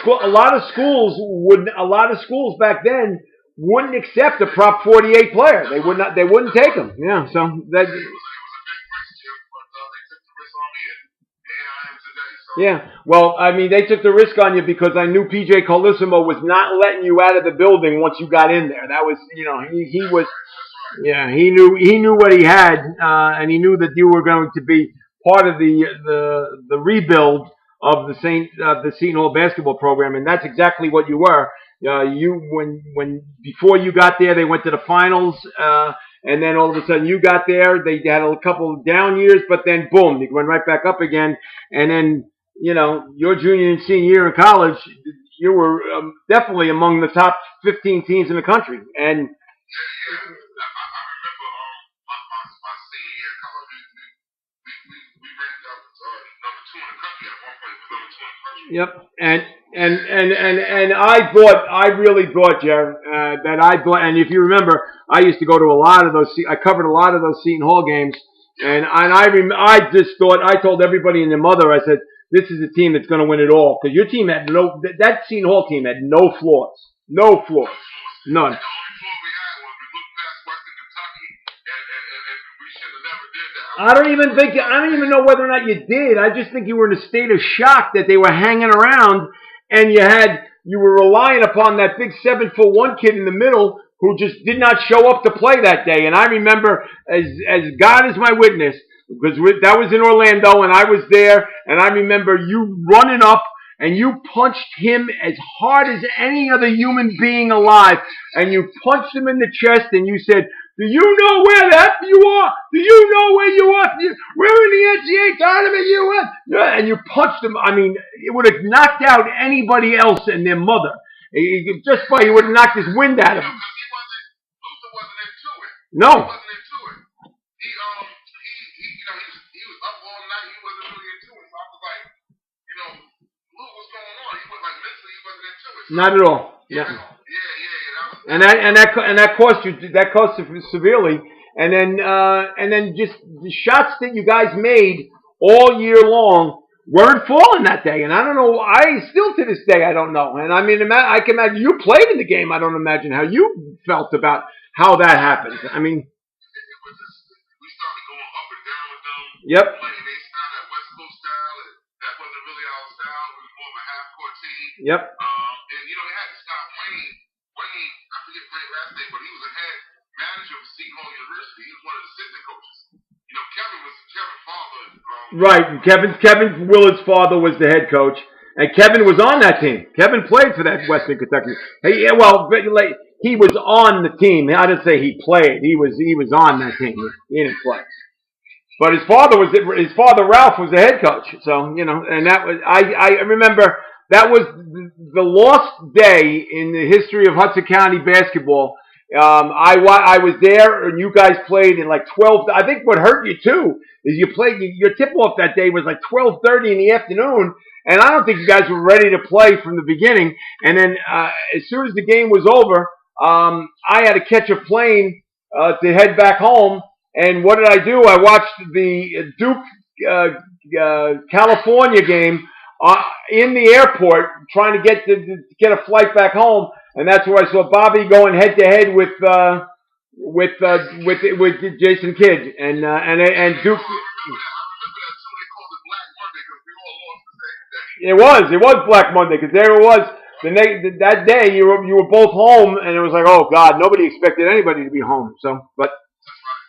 schools back then wouldn't accept a Prop 48 player. They wouldn't take him. Yeah, so that. It was a big risk, Jim, but they took the risk on me, and here I am today. So. Yeah, well, I mean, they took the risk on you because I knew PJ Colissimo was not letting you out of the building once you got in there. That was, he was. Yeah, he knew what he had, and he knew that you were going to be part of the rebuild of the Seton Hall basketball program, and that's exactly what you were. When before you got there, they went to the finals, and then all of a sudden you got there. They had a couple of down years, but then boom, they went right back up again. And then your junior and senior year in college, you were definitely among the top 15 teams in the country, and Yeah, yeah. I remember my senior year in college, we ranked up number two in the country at one point. We were number two in the country. Yep, and I really thought, Jared, that and if you remember, I used to go to a lot of those. I covered a lot of those Seton Hall games, and I just thought, I told everybody and their mother, I said, this is a team that's going to win it all, because your team had that Seton Hall team had no flaws, none. The only flaw we had was we looked past Western Kentucky, and we should have never did that. I don't even know whether or not you did. I just think you were in a state of shock that they were hanging around, and you were relying upon that big 7'1" kid in the middle who just did not show up to play that day. And I remember, as God is my witness, because that was in Orlando and I was there, and I remember you running up and you punched him as hard as any other human being alive, and you punched him in the chest and you said, do you know where the F you are? Do you know where you are? We're in the NCAA tournament, you are. And you punched him. I mean, it would have knocked out anybody else and their mother. You would have knocked his wind out of him. Luther wasn't into it. No. He wasn't into it. He was up all night. He wasn't really into it. So I was like, Luke, what's going on? He was like, mentally, he wasn't into it. So not at all. Yeah. That cost you severely. And then just the shots that you guys made all year long weren't falling that day. And I don't know. I still to this day I don't know. And I mean, I can imagine you played in the game. I don't imagine how you felt about how that happened. I mean, we started going up and down with them. Yep. Playing they style, that West Coast style, and that wasn't really our style. We was more of a half-court team. Yep. And they had to stop Wayne. Wayne, I forget Wayne's last name, but he was a head manager of Seton Hall University. He was one of the assistant coaches. Kevin's father. Right. Kevin Willard's father was the head coach, and Kevin was on that team. Kevin played for that Western Kentucky. He was on the team. I didn't say he played. He was on that team. He didn't play. But his father Ralph was the head coach. So, and that was I remember that was the lost day in the history of Hudson County basketball. I was there, and you guys played in like 12. I think what hurt you too is your tip off that day was like 12:30 in the afternoon, and I don't think you guys were ready to play from the beginning. And then as soon as the game was over, I had to catch a plane to head back home. And what did I do? I watched the Duke California game in the airport, trying to get a flight back home. And that's where I saw Bobby going head to head with Jason Kidd and Duke. I remember that too. They called it Black Monday because we all lost the same day. It was Black Monday because there it was. That day you were both home, and it was like, oh God, nobody expected anybody to be home. So, but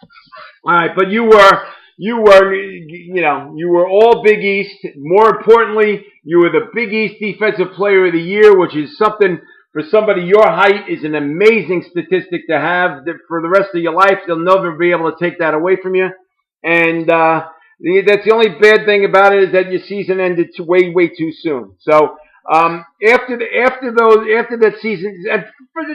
that's right. All right, but you were all Big East. More importantly, you were the Big East Defensive Player of the Year, which is something. For somebody your height is an amazing statistic to have for the rest of your life. They'll never be able to take that away from you. And that's the only bad thing about it is that your season ended way too soon. So after that season, and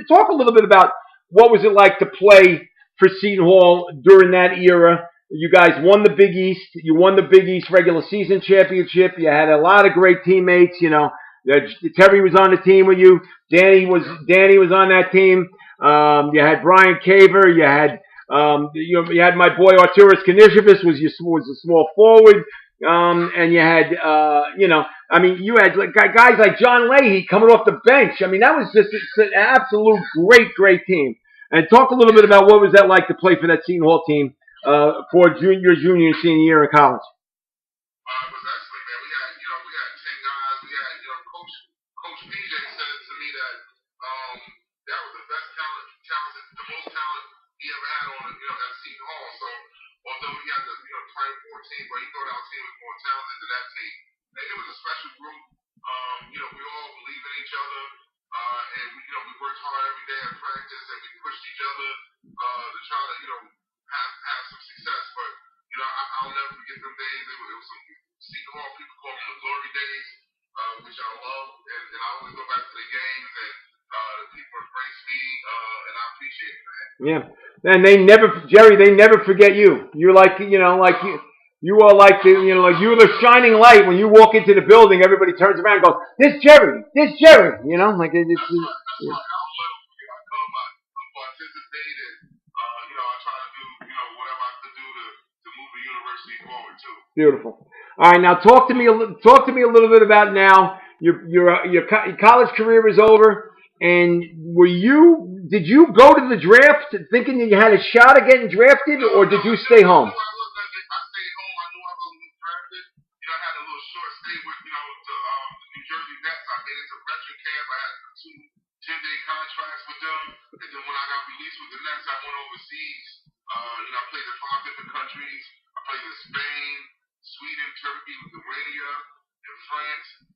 talk a little bit about what was it like to play for Seton Hall during that era. You guys won the Big East. You won the Big East regular season championship. You had a lot of great teammates. Terry was on the team with you. Danny was on that team. You had Brian Caver. You had my boy Arturas Kanishevich was a small forward. And you had you had guys like John Leahy coming off the bench. I mean, that was just an absolute great team. And talk a little bit about what was that like to play for that Seton Hall team for your junior and senior year in college. It was excellent, man. We had 10 guys. We had, Coach PJ said it to me that that was the best the most talent he ever had on, at Seton Hall. So although we had the, playing 14, but he thought our team was more talented than that team. And it was a special group. We all believe in each other, and we worked hard every day at practice, and we pushed each other to try to, have some success. But I'll never forget them days. It was some Seton Hall people call them the glory days, which I love, and I always go back to the games, and the people embrace me, and I appreciate it, man. Yeah. And Jerry, they never forget you. You're like, you are like you're the shining light. When you walk into the building, everybody turns around and goes, "This Jerry, this Jerry." Like it's. That's right. That's Yeah. right. I don't let them forget. I come, I participate, and I try to do whatever I can do to move the university forward too. Beautiful. All right, now talk to me a little bit about now. Your college career is over, and did you go to the draft thinking that you had a shot at getting drafted, or did you stay home? I stayed home. I knew I wasn't drafted. I had a little short stay with the New Jersey Nets. I made it to veteran camp. I had 2 10-day contracts with them, and then when I got released with the Nets, I went overseas. I played in 5 different countries. I played in Spain, Sweden, Turkey, Lithuania, and France.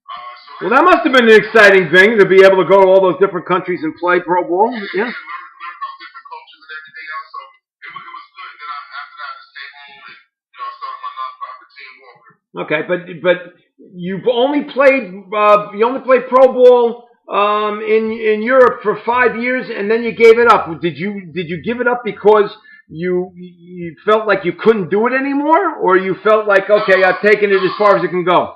Well, that must have been an exciting thing to be able to go to all those different countries and play pro ball. Yeah. Learn about different cultures and everything else. So it was good. Then after that, I just came home and I started my nonprofit Team Walker. Okay, but you only played pro ball in Europe for 5 years, and then you gave it up. Did you give it up because you felt like you couldn't do it anymore, or you felt like, okay, I've taken it as far as it can go? I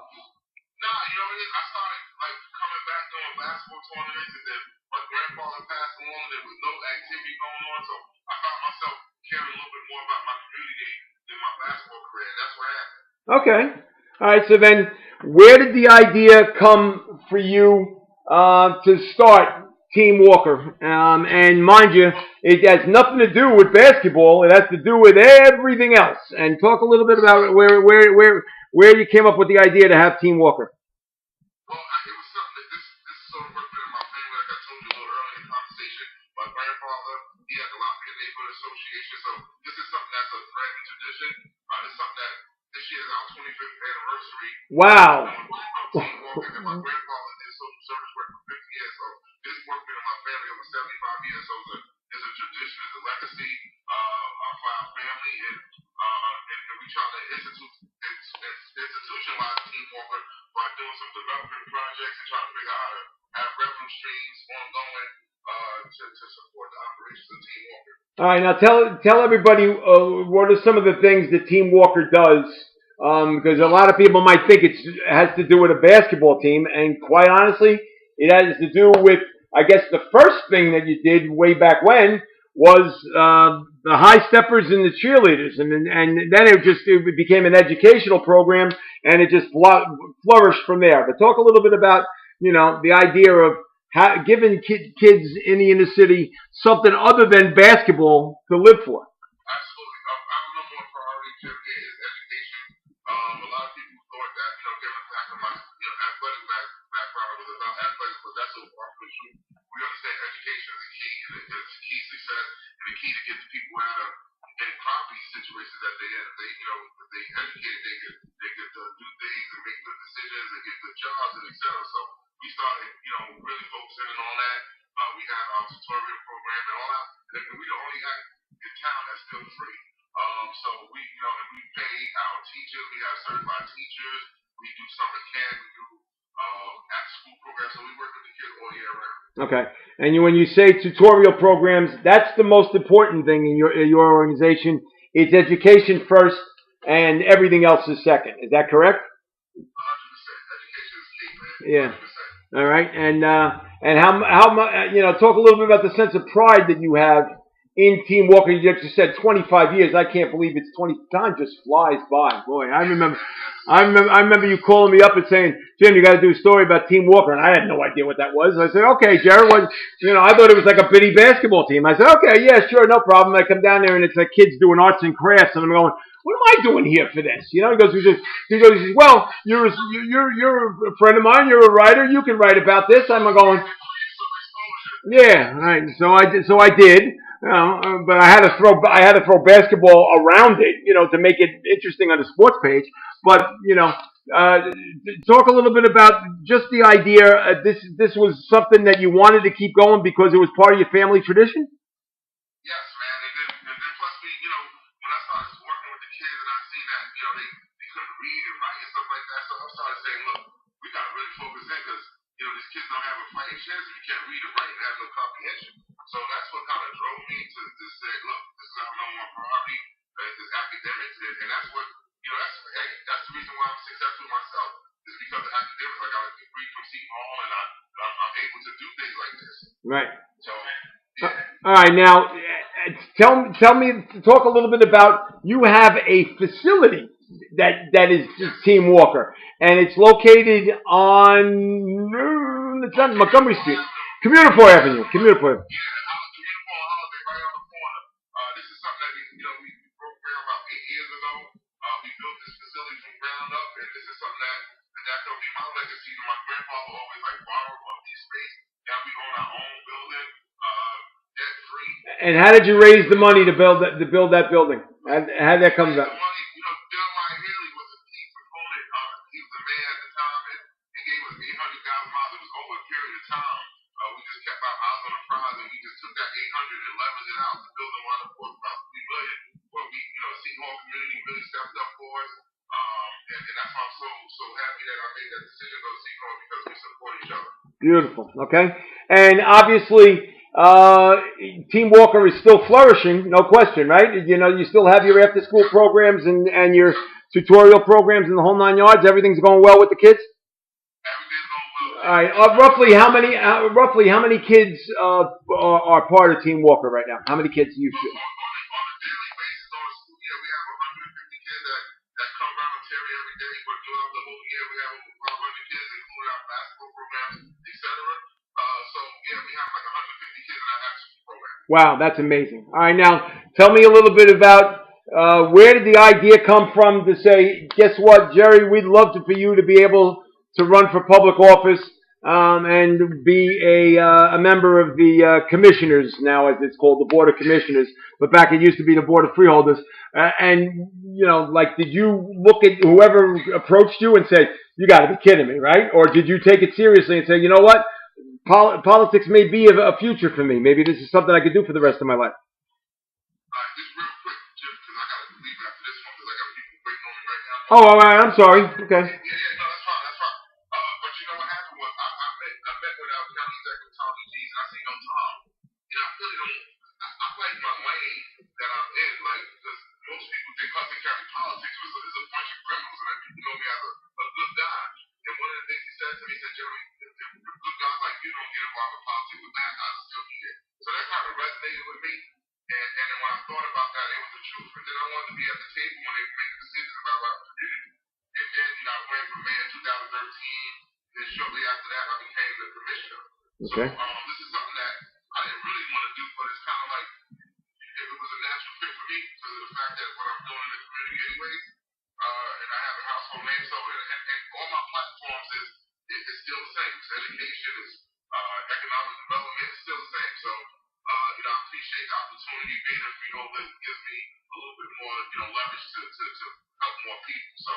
started coming back doing basketball tournaments, and then my grandfather passed along. There was no activity going on, so I found myself caring a little bit more about my community than my basketball career. And that's what happened. Okay. All right. So then, where did the idea come for you to start Team Walker? And mind you, it has nothing to do with basketball. It has to do with everything else. And talk a little bit about where you came up with the idea to have Team Walker. Well, it was something that this sort of worked in my family, like I told you a little earlier in the conversation. My grandfather, he had the Lafayette Neighborhood Association, so this is something that's a thread and tradition. It's something that this year is our 25th anniversary. Wow. Team Walker, and my grandfather did social service work for 50 years, so this worked in my family over 75 years. So it's a tradition, it's a legacy for our family, and we try to institutionalize Team Walker by doing some development projects and trying to figure out how to have revenue streams ongoing to support the operations of Team Walker. All right, now tell everybody what are some of the things that Team Walker does, because a lot of people might think it has to do with a basketball team, and quite honestly, it has to do with, I guess, the first thing that you did way back when was the high steppers and the cheerleaders, and then it became an educational program, and it just flourished from there. But talk a little bit about the idea of giving kids in the inner city something other than basketball to live for. Absolutely. Our number one priority is education. A lot of people thought that, given back to my athletic background, it was about athletics, but that's ultimately true. We understand education is the key, and it's the key to success, and the key to get the people out of any poverty situations that they in. If they educated, they could do things and make good decisions and get good jobs and etc. So we started, really focusing on that. We have our tutorial program and all that, and we're the only act in town that's still free. So we pay our teachers. We have certified teachers. We do summer camp. We do after school programs. So we work with the kids all year round. Okay, and when you say tutorial programs, that's the most important thing in your organization. It's education first, and everything else is second. Is that correct? 100%. Education is key, man. 100%. Yeah. All right, and how much talk a little bit about the sense of pride that you have in Team Walker. You just said 25 years. I can't believe it's 20. Time just flies by. Boy, I remember you calling me up and saying, Jim, you got to do a story about Team Walker, and I had no idea what that was. I said, okay, Jared. I thought it was like a bitty basketball team. I said, okay, yeah, sure, no problem. I come down there and it's like kids doing arts and crafts, and I'm going, what am I doing here for this? He goes, well, you're a friend of mine. You're a writer. You can write about this. I'm going, yeah, right. So I did. But I had to throw basketball around it, to make it interesting on the sports page. But talk a little bit about just the idea. This was something that you wanted to keep going because it was part of your family tradition. Yes, man. And then plus when I started working with the kids and I seen that they couldn't read and write and stuff like that, so I started saying, look, we got to really focus in because these kids don't have a fighting chance if you can't read and write and have no comprehension. So that's what kind of drove me to say, look, this is our number one priority, is academics, and that's what, that's the reason why I'm successful myself, is because of academics. I got a degree from Seton Hall, and I'm able to do things like this. Right. So, yeah. All right, now tell me, talk a little bit about, you have a facility that is Team Walker, and it's located on, it's on Montgomery Street, Communicore Avenue. Communicore Holiday right on the corner. This is something that we broke ground about 8 years ago. We built this facility from ground up, and this is something that's going to be my legacy. My grandfather always borrowed or lease space. Now we own our own building, debt free. And how did you raise the money to build that building? How did that come about? Delmar Haley was a key proponent. He was the mayor at the time, and he gave us $800,000. It was over a period of time. We just kept our eyes on the prize, and we just took that 800 and leveraged it out. The building wound up worth about $3 million. But we, Seton Hall community really stepped up for us, and that's why I'm so happy that I made that decision to go to Seton Hall, because we support each other. Beautiful. Okay, and obviously, Team Walker is still flourishing, no question, right? You still have your after-school programs and your tutorial programs and the whole 9 yards. Everything's going well with the kids. Everything's going well. All right. Roughly how many kids are part of Team Walker right now? How many kids do you feel? On a daily basis, on a school year, we have 150 kids that come voluntary every day. But throughout the whole year, we have over 500 kids, including our basketball programs, etc. So yeah, we have 150 kids in our after-school program. Wow, that's amazing. All right, now tell me a little bit about where did the idea come from to say, guess what, Jerry, we'd love for you to be able to run for public office and be a member of the commissioners, now as it's called, the Board of Commissioners, but back it used to be the Board of Freeholders. And, did you look at whoever approached you and say, you got to be kidding me, right? Or did you take it seriously and say, you know what, politics may be a future for me. Maybe this is something I could do for the rest of my life. Just real quick, Jim, because I got to leave after this one, because I got people waiting on me right now. Oh, all right, I'm sorry. Okay. Yeah, no, that's fine. But you know what happened was, I met with our county executive, Tom G's, and I said, Tom, I really don't, I like my lane that I'm in, because most people think Hudson County politics is a bunch of criminals, and people know me as a good guy. And one of the things he said to me, he said, Jeremy, good guys like you don't get involved in politics, with bad guys still do it. So that kind of resonated with me. And then when I thought about that, it was the truth. And then I wanted to be at the table when they make decisions about our community. And then, I ran for mayor in 2013. And then shortly after that, I became the commissioner. Okay. So this is something that I didn't really want to do, but it's kind of like it was a natural fit for me because of the fact that what I'm doing in the community anyways. And I have a household name. So, and all my platforms is still the same. It's education, it's economic development, it's still the same. So, I appreciate the opportunity being a freeholder. It gives me a little bit more, leverage to help more people. So,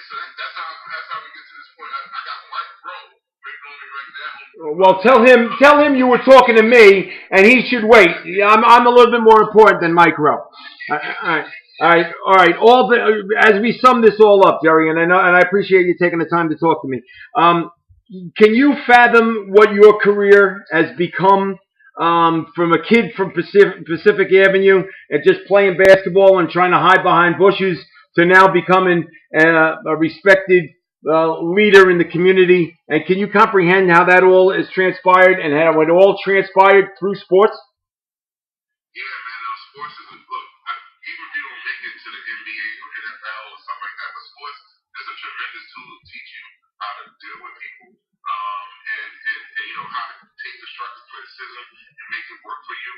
so that's how we get to this point. I got Mike Rowe waiting on me right now. Well, tell him you were talking to me, and he should wait. I'm a little bit more important than Mike Rowe. All right. As we sum this all up, Jerry, and I appreciate you taking the time to talk to me. Can you fathom what your career has become from a kid from Pacific Avenue and just playing basketball and trying to hide behind bushes to now becoming a respected leader in the community? And can you comprehend how that all is transpired and how it all transpired through sports? Yeah, man. Sports is even if you don't make it to the NBA or NFL or something like that, but sports is a tremendous tool to teach you how to deal with people, and how to take constructive criticism and make it work for you.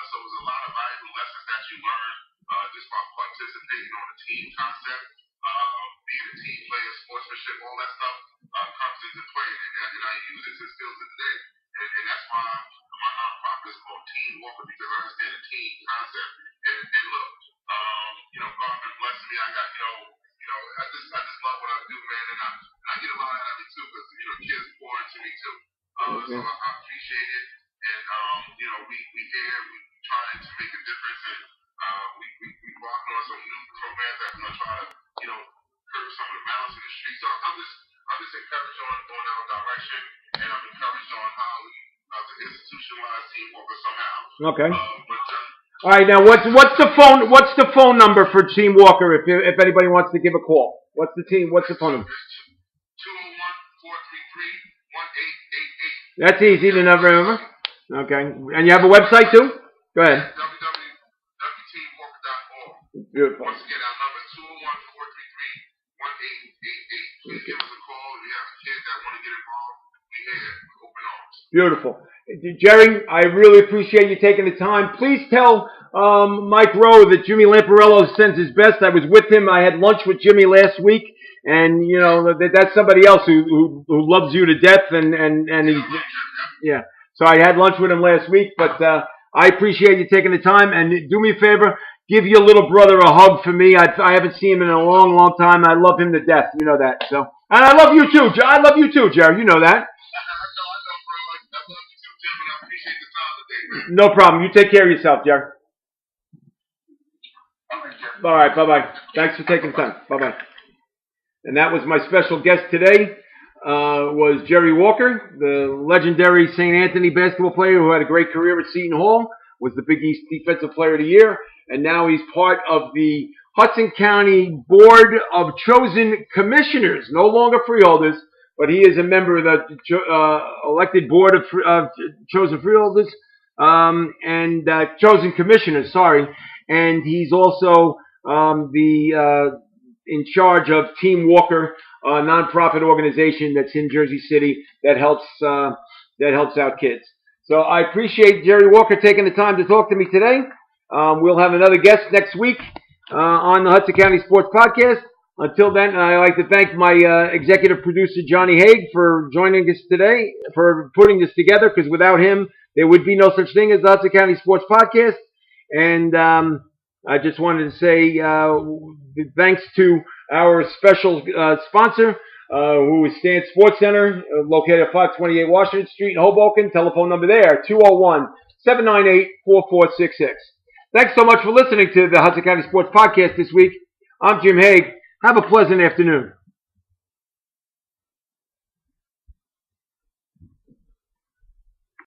So there's a lot of valuable lessons that you learn just by participating on a team concept, being a team player, sportsmanship, all that stuff comes into play, and I use it still to today. And that's why my nonprofit is called Team Walker, because I understand the team concept. And look, God been blessing me. I got, I just love what I do, man, and I get a lot out of it too, because kids pour into me too. So I appreciate it, and we here, we trying to make a difference, and we walking on some new programs that's gonna try to curb some of the violence in the streets. So I'm just encouraged on our direction, and I'm encouraged on how we, as an institution, want Team Walker somehow. Okay. But All right. Now, what's the phone number for Team Walker if anybody wants to give a call? What's the phone number? 201-433-1888. That's easy to never remember. Okay. And you have a website too? Go ahead. www.teamwalker.org. Beautiful. Once again, our number is 201-433-1888. Please give us a call. If you have a kid that want to get involved, we're here with open arms. Beautiful. Jerry, I really appreciate you taking the time. Please tell Mike Rowe that Jimmy Lamparello sends his best. I was with him. I had lunch with Jimmy last week, and you know that's somebody else who loves you to death, and he's yeah. So I had lunch with him last week, but I appreciate you taking the time. And do me a favor, give your little brother a hug for me. I haven't seen him in a long, long time. I love him to death. You know that. So, and I love you too. I love you too, Jerry. You know that. No problem. You take care of yourself, Jerry. All right. Bye-bye. Thanks for taking time. Bye-bye. And that was my special guest today, was Jerry Walker, the legendary St. Anthony basketball player who had a great career at Seton Hall, was the Big East Defensive Player of the Year, and now he's part of the Hudson County Board of Chosen Commissioners, no longer freeholders, but he is a member of the elected Board of Chosen Freeholders, and Chosen Commissioners, sorry, and he's also in charge of Team Walker, a nonprofit organization that's in Jersey City that helps out kids. So I appreciate Jerry Walker taking the time to talk to me today. We'll have another guest next week on the Hudson County Sports Podcast. Until then, I'd like to thank my executive producer, Johnny Haig, for joining us today, for putting this together, because without him, there would be no such thing as the Hudson County Sports Podcast. And I just wanted to say thanks to our special sponsor, who is Stan Sports Center, located at 528 Washington Street in Hoboken. Telephone number there, 201-798-4466. Thanks so much for listening to the Hudson County Sports Podcast this week. I'm Jim Haig. Have a pleasant afternoon.